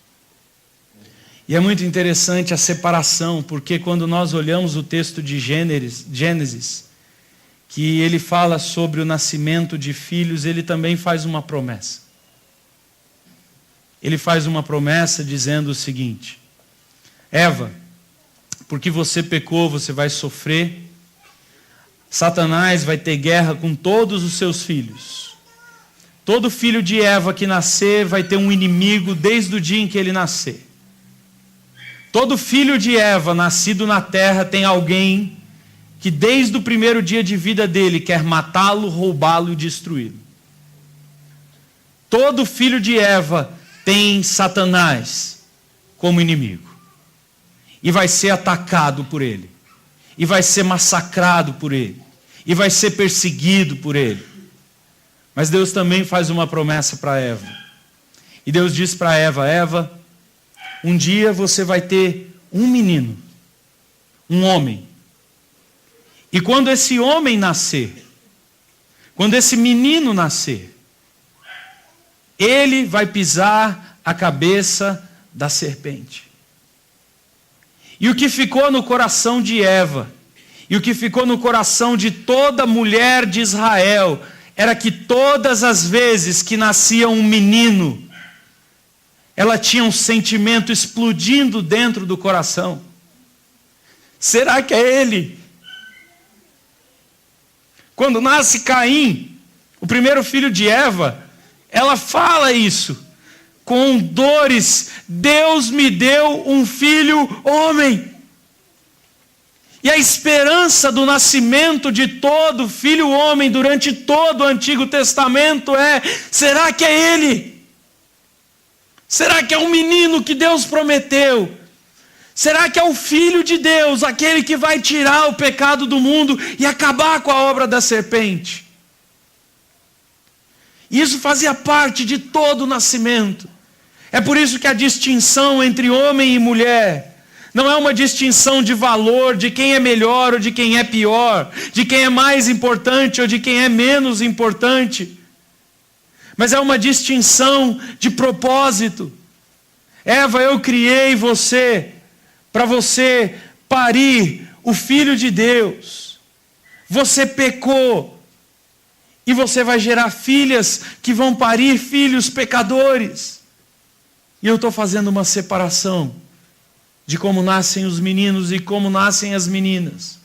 E é muito interessante a separação, porque quando nós olhamos o texto de Gênesis, que ele fala sobre o nascimento de filhos, ele também faz uma promessa. Ele faz uma promessa dizendo o seguinte: Eva, porque você pecou, você vai sofrer. Satanás vai ter guerra com todos os seus filhos. Todo filho de Eva que nascer vai ter um inimigo desde o dia em que ele nascer. Todo filho de Eva nascido na terra tem alguém que desde o primeiro dia de vida dele quer matá-lo, roubá-lo e destruí-lo. Todo filho de Eva tem Satanás como inimigo. E vai ser atacado por ele. E vai ser massacrado por ele. E vai ser perseguido por ele. Mas Deus também faz uma promessa para Eva. E Deus diz para Eva, Eva, um dia você vai ter um menino, um homem. E quando esse homem nascer, quando esse menino nascer, ele vai pisar a cabeça da serpente. E o que ficou no coração de Eva, e o que ficou no coração de toda mulher de Israel, era que todas as vezes que nascia um menino, ela tinha um sentimento explodindo dentro do coração. Será que é ele? Quando nasce Caim, o primeiro filho de Eva, ela fala isso, com dores, Deus me deu um filho homem. E a esperança do nascimento de todo filho homem durante todo o Antigo Testamento é, será que é ele? Será que é o menino que Deus prometeu? Será que é o Filho de Deus, aquele que vai tirar o pecado do mundo e acabar com a obra da serpente? Isso fazia parte de todo o nascimento. É por isso que a distinção entre homem e mulher não é uma distinção de valor, de quem é melhor ou de quem é pior, de quem é mais importante ou de quem é menos importante. Mas é uma distinção de propósito. Eva, eu criei você para você parir o Filho de Deus. Você pecou. E você vai gerar filhas que vão parir filhos pecadores. E eu estou fazendo uma separação de como nascem os meninos e como nascem as meninas.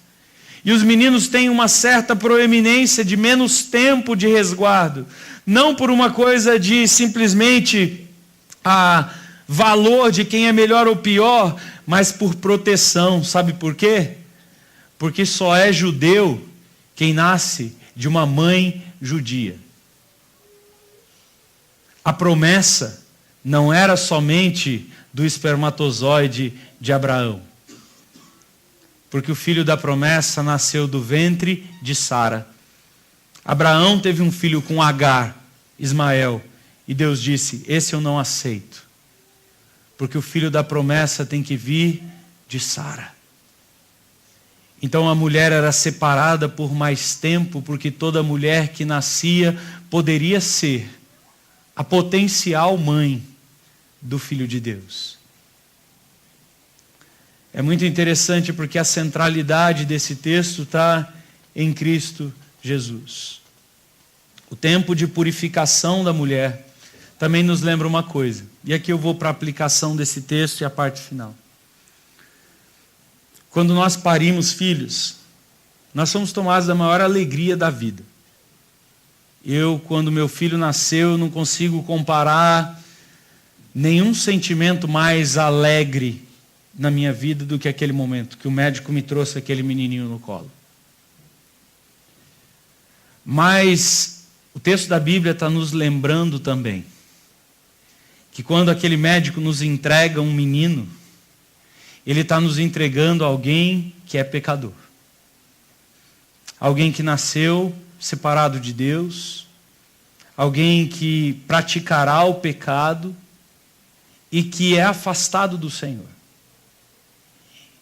E os meninos têm uma certa proeminência de menos tempo de resguardo. Não por uma coisa de simplesmente valor de quem é melhor ou pior, mas por proteção. Sabe por quê? Porque só é judeu quem nasce de uma mãe judia. A promessa não era somente do espermatozoide de Abraão, porque o filho da promessa nasceu do ventre de Sara. Abraão teve um filho com Agar, Ismael, e Deus disse: esse eu não aceito, porque o filho da promessa tem que vir de Sara. Então a mulher era separada por mais tempo, porque toda mulher que nascia poderia ser a potencial mãe do Filho de Deus. É muito interessante porque a centralidade desse texto está em Cristo Jesus. O tempo de purificação da mulher também nos lembra uma coisa. E aqui eu vou para a aplicação desse texto e a parte final. Quando nós parimos filhos, nós somos tomados da maior alegria da vida. Quando meu filho nasceu, não consigo comparar nenhum sentimento mais alegre na minha vida do que aquele momento que o médico me trouxe aquele menininho no colo. Mas o texto da Bíblia está nos lembrando também que quando aquele médico nos entrega um menino, ele está nos entregando alguém que é pecador. Alguém que nasceu separado de Deus, alguém que praticará o pecado e que é afastado do Senhor.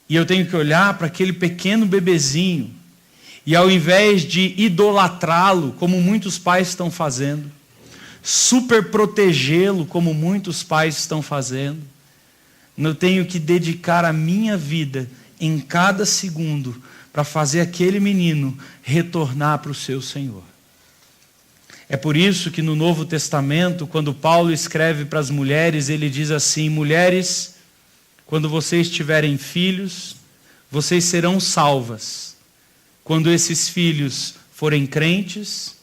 E eu tenho que olhar para aquele pequeno bebezinho e, ao invés de idolatrá-lo, como muitos pais estão fazendo, super protegê-lo, como muitos pais estão fazendo, eu tenho que dedicar a minha vida em cada segundo para fazer aquele menino retornar para o seu Senhor. É por isso que no Novo Testamento, quando Paulo escreve para as mulheres, ele diz assim: mulheres, quando vocês tiverem filhos, vocês serão salvas, quando esses filhos forem crentes,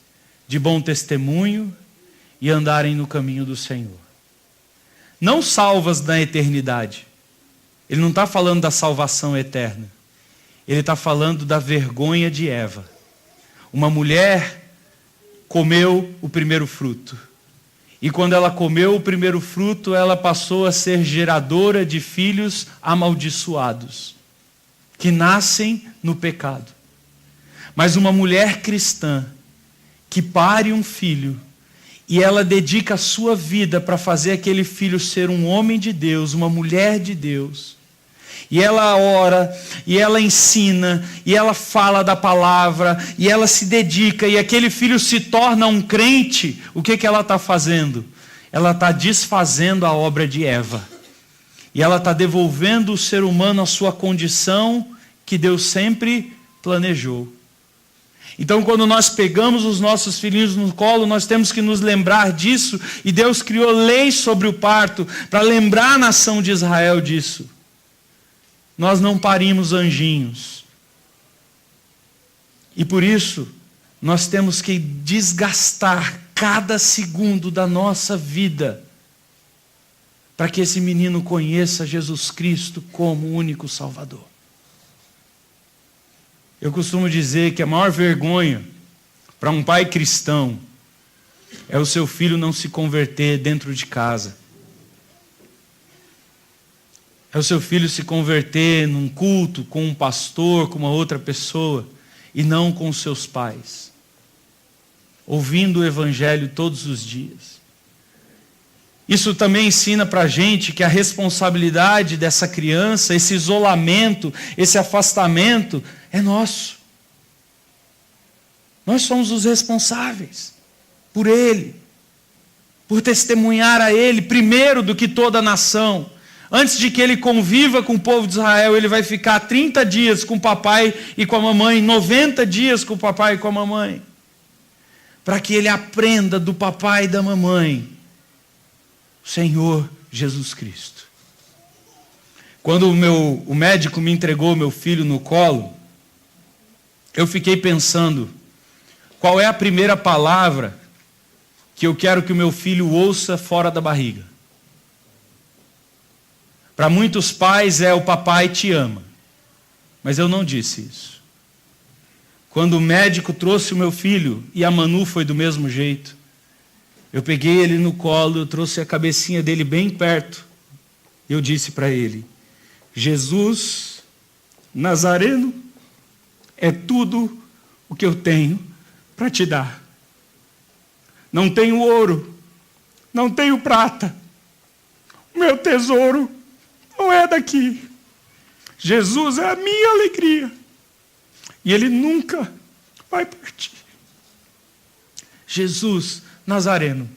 de bom testemunho e andarem no caminho do Senhor. Não salvas na eternidade. Ele não está falando da salvação eterna. Ele está falando da vergonha de Eva. Uma mulher comeu o primeiro fruto. E quando ela comeu o primeiro fruto, ela passou a ser geradora de filhos amaldiçoados, que nascem no pecado. Mas uma mulher cristã que pare um filho, e ela dedica a sua vida para fazer aquele filho ser um homem de Deus, uma mulher de Deus. E ela ora, e ela ensina, e ela fala da palavra, e ela se dedica, e aquele filho se torna um crente. O que ela está fazendo? Ela está desfazendo a obra de Eva. E ela está devolvendo o ser humano à sua condição que Deus sempre planejou. Então, quando nós pegamos os nossos filhinhos no colo, nós temos que nos lembrar disso. E Deus criou leis sobre o parto para lembrar a nação de Israel disso. Nós não parimos anjinhos. E por isso, nós temos que desgastar cada segundo da nossa vida para que esse menino conheça Jesus Cristo como o único Salvador. Eu costumo dizer que a maior vergonha para um pai cristão é o seu filho não se converter dentro de casa. É o seu filho se converter num culto com um pastor, com uma outra pessoa, e não com os seus pais. ouvindo o Evangelho todos os dias. Isso também ensina para a gente que a responsabilidade dessa criança, esse isolamento, esse afastamento, é nosso. Nós somos os responsáveis por ele, por testemunhar a ele primeiro do que toda a nação. Antes de que ele conviva com o povo de Israel, ele vai ficar 30 dias com o papai e com a mamãe, 90 dias com o papai e com a mamãe, para que ele aprenda do papai e da mamãe Senhor Jesus Cristo. Quando o médico me entregou meu filho no colo, eu fiquei pensando, qual é a primeira palavra que eu quero que o meu filho ouça fora da barriga? Para muitos pais é: o papai te ama. Mas eu não disse isso. Quando o médico trouxe o meu filho, e a Manu foi do mesmo jeito, eu peguei ele no colo, eu trouxe a cabecinha dele bem perto. Eu disse para ele: Jesus Nazareno é tudo o que eu tenho para te dar. Não tenho ouro, não tenho prata. O meu tesouro não é daqui. Jesus é a minha alegria. E ele nunca vai partir. Jesus Nazareno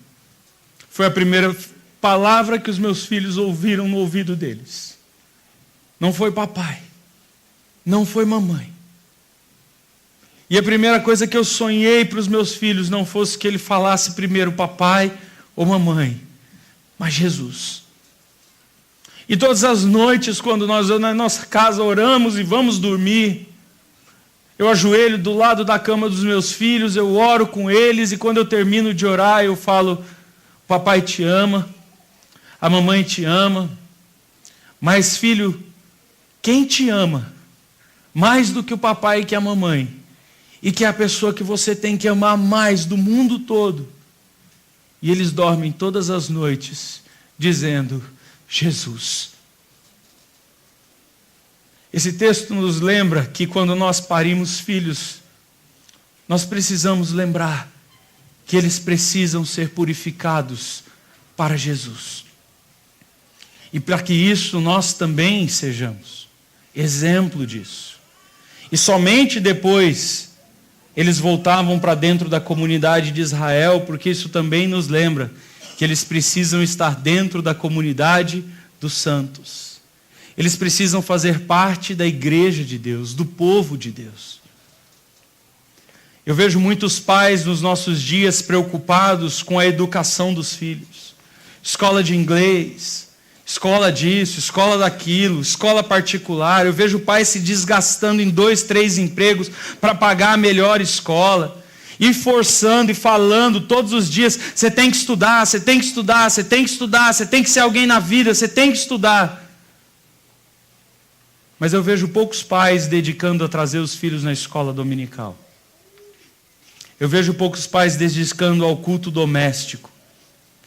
foi a primeira palavra que os meus filhos ouviram no ouvido deles. Não foi papai, não foi mamãe. E a primeira coisa que eu sonhei para os meus filhos não fosse que ele falasse primeiro papai ou mamãe, mas Jesus. E todas as noites, quando nós na nossa casa oramos e vamos dormir, eu ajoelho do lado da cama dos meus filhos, eu oro com eles, e quando eu termino de orar, eu falo: o papai te ama, a mamãe te ama, mas filho, quem te ama mais do que o papai e que a mamãe, e que é a pessoa que você tem que amar mais do mundo todo? E eles dormem todas as noites dizendo: Jesus. Esse texto nos lembra que quando nós parimos filhos, nós precisamos lembrar que eles precisam ser purificados para Jesus. E para que isso nós também sejamos exemplo disso. E somente depois eles voltavam para dentro da comunidade de Israel, porque isso também nos lembra que eles precisam estar dentro da comunidade dos santos. Eles precisam fazer parte da igreja de Deus, do povo de Deus. Eu vejo muitos pais nos nossos dias preocupados com a educação dos filhos. Escola de inglês, escola disso, escola daquilo, escola particular. Eu vejo pais se desgastando em 2, 3 empregos para pagar a melhor escola. E forçando e falando todos os dias: você tem que estudar, você tem que estudar, você tem que estudar, você tem que ser alguém na vida, você tem que estudar. Mas eu vejo poucos pais dedicando a trazer os filhos na escola dominical. Eu vejo poucos pais dedicando ao culto doméstico,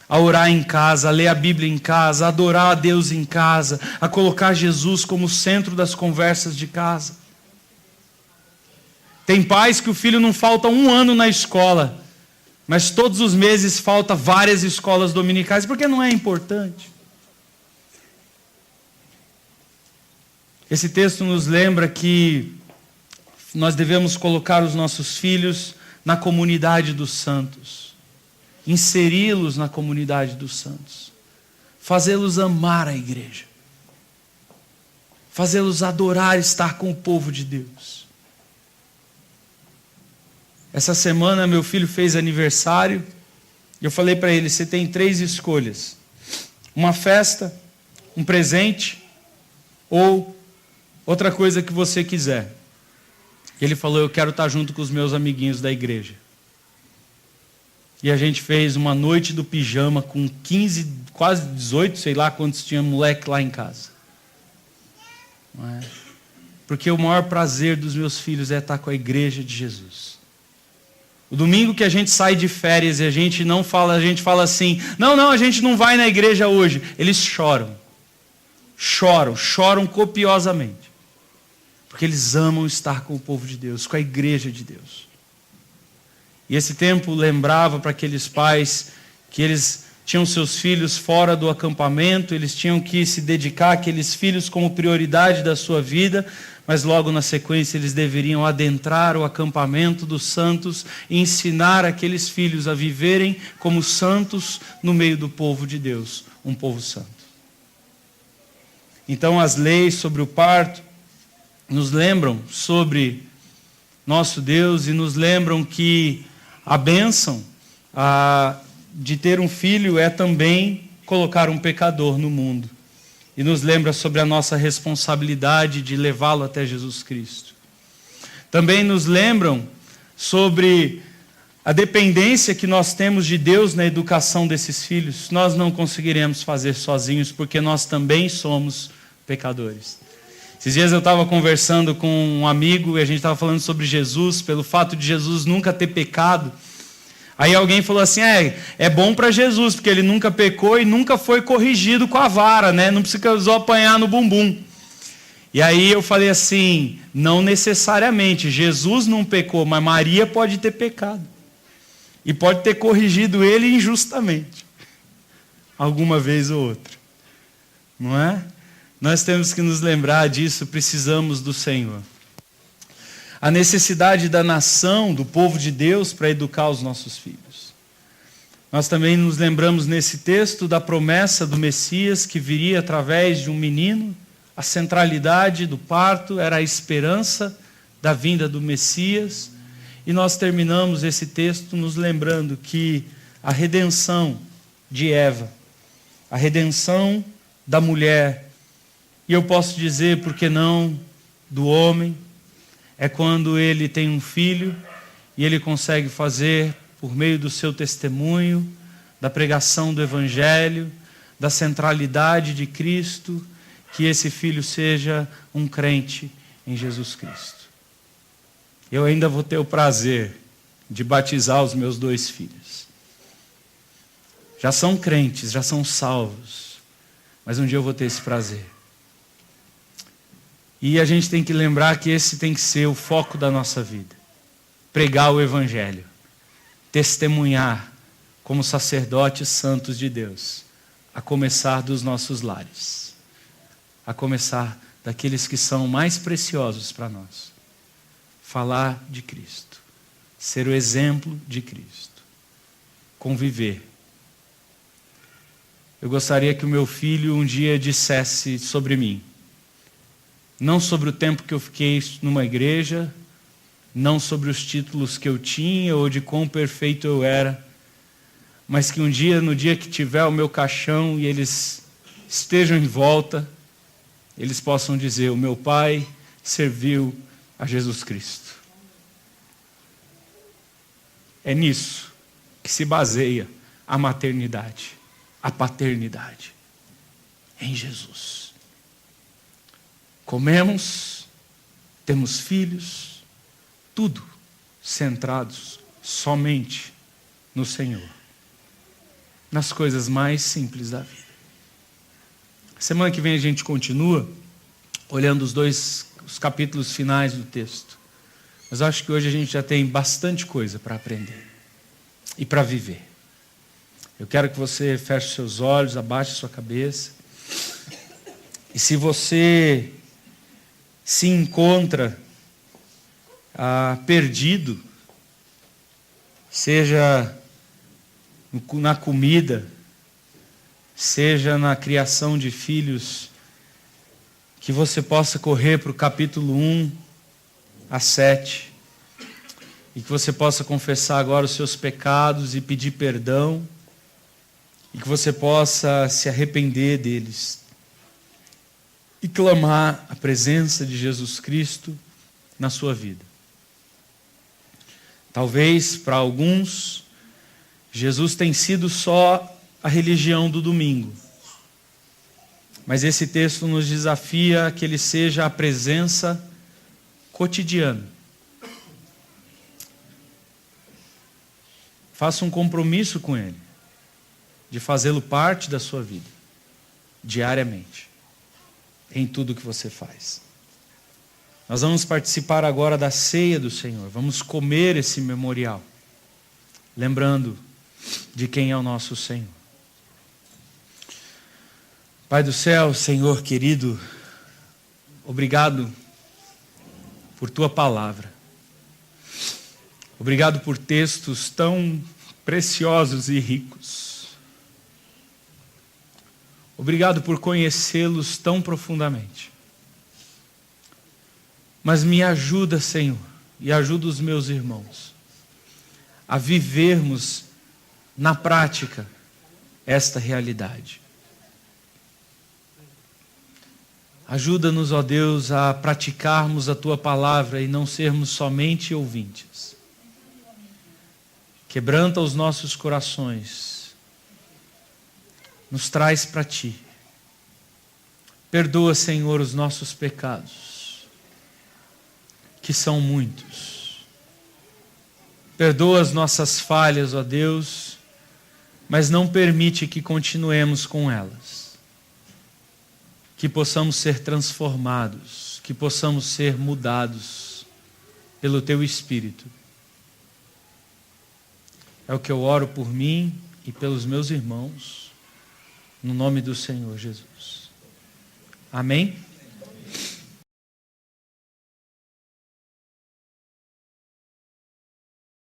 a orar em casa, a ler a Bíblia em casa, a adorar a Deus em casa, a colocar Jesus como centro das conversas de casa. Tem pais que o filho não falta 1 ano na escola, mas todos os meses falta várias escolas dominicais, porque não é importante. Esse texto nos lembra que nós devemos colocar os nossos filhos na comunidade dos santos, inseri-los na comunidade dos santos, fazê-los amar a igreja, fazê-los adorar estar com o povo de Deus. Essa semana meu filho fez aniversário, e eu falei para ele: você tem 3 escolhas: uma festa, um presente ou outra coisa que você quiser. Ele falou: eu quero estar junto com os meus amiguinhos da igreja. E a gente fez uma noite do pijama com 15, quase 18, sei lá quantos tinha moleque lá em casa. Não é? Porque o maior prazer dos meus filhos é estar com a igreja de Jesus. O domingo que a gente sai de férias e a gente fala assim: não, a gente não vai na igreja hoje. Eles choram copiosamente. Porque eles amam estar com o povo de Deus, com a igreja de Deus. E esse tempo lembrava para aqueles pais que eles tinham seus filhos fora do acampamento, eles tinham que se dedicar àqueles filhos como prioridade da sua vida, mas logo na sequência eles deveriam adentrar o acampamento dos santos e ensinar aqueles filhos a viverem como santos no meio do povo de Deus, um povo santo. Então as leis sobre o parto nos lembram sobre nosso Deus e nos lembram que a bênção de ter um filho é também colocar um pecador no mundo. E nos lembra sobre a nossa responsabilidade de levá-lo até Jesus Cristo. Também nos lembram sobre a dependência que nós temos de Deus na educação desses filhos. Nós não conseguiremos fazer sozinhos, porque nós também somos pecadores. Esses dias eu estava conversando com um amigo e a gente estava falando sobre Jesus, pelo fato de Jesus nunca ter pecado. Aí alguém falou assim, é bom para Jesus, porque ele nunca pecou e nunca foi corrigido com a vara, né? Não precisou apanhar no bumbum. E aí eu falei assim, não necessariamente, Jesus não pecou, mas Maria pode ter pecado. E pode ter corrigido ele injustamente, alguma vez ou outra. Não é? Nós temos que nos lembrar disso, precisamos do Senhor. A necessidade da nação, do povo de Deus, para educar os nossos filhos. Nós também nos lembramos nesse texto da promessa do Messias que viria através de um menino. A centralidade do parto era a esperança da vinda do Messias. E nós terminamos esse texto nos lembrando que a redenção de Eva, a redenção da mulher, e eu posso dizer, por que não, do homem, é quando ele tem um filho e ele consegue fazer, por meio do seu testemunho, da pregação do Evangelho, da centralidade de Cristo, que esse filho seja um crente em Jesus Cristo. Eu ainda vou ter o prazer de batizar os meus 2 filhos. Já são crentes, já são salvos, mas um dia eu vou ter esse prazer. E a gente tem que lembrar que esse tem que ser o foco da nossa vida. Pregar o Evangelho. Testemunhar como sacerdotes santos de Deus. A começar dos nossos lares. A começar daqueles que são mais preciosos para nós. Falar de Cristo. Ser o exemplo de Cristo. Conviver. Eu gostaria que o meu filho um dia dissesse sobre mim. Não sobre o tempo que eu fiquei numa igreja, não sobre os títulos que eu tinha ou de quão perfeito eu era, mas que um dia, no dia que tiver o meu caixão e eles estejam em volta, eles possam dizer, o meu pai serviu a Jesus Cristo. É nisso que se baseia a maternidade, a paternidade, em Jesus. Comemos, temos filhos, tudo centrados somente no Senhor, nas coisas mais simples da vida. Semana que vem a gente continua olhando os capítulos finais do texto, mas acho que hoje a gente já tem bastante coisa para aprender e para viver. Eu quero que você feche seus olhos, abaixe sua cabeça, e se você se encontra perdido, seja na comida, seja na criação de filhos, que você possa correr para o capítulo 1 a 7, e que você possa confessar agora os seus pecados e pedir perdão, e que você possa se arrepender deles, e clamar a presença de Jesus Cristo na sua vida. Talvez para alguns, Jesus tem sido só a religião do domingo. Mas esse texto nos desafia a que ele seja a presença cotidiana. Faça um compromisso com ele, de fazê-lo parte da sua vida, diariamente, em tudo que você faz. Nós vamos participar agora da ceia do Senhor, vamos comer esse memorial. lembrando de quem é o nosso Senhor. Pai do céu, Senhor querido, obrigado por tua palavra. Obrigado por textos tão preciosos e ricos. Obrigado por conhecê-los tão profundamente. Mas me ajuda, Senhor, e ajuda os meus irmãos a vivermos na prática esta realidade. Ajuda-nos, ó Deus, a praticarmos a tua palavra e não sermos somente ouvintes. Quebranta os nossos corações. Nos traz para ti. Perdoa, Senhor, os nossos pecados, que são muitos. Perdoa as nossas falhas, ó Deus, mas não permite que continuemos com elas. Que possamos ser transformados, que possamos ser mudados pelo teu Espírito. É o que eu oro por mim e pelos meus irmãos, no nome do Senhor Jesus. Amém?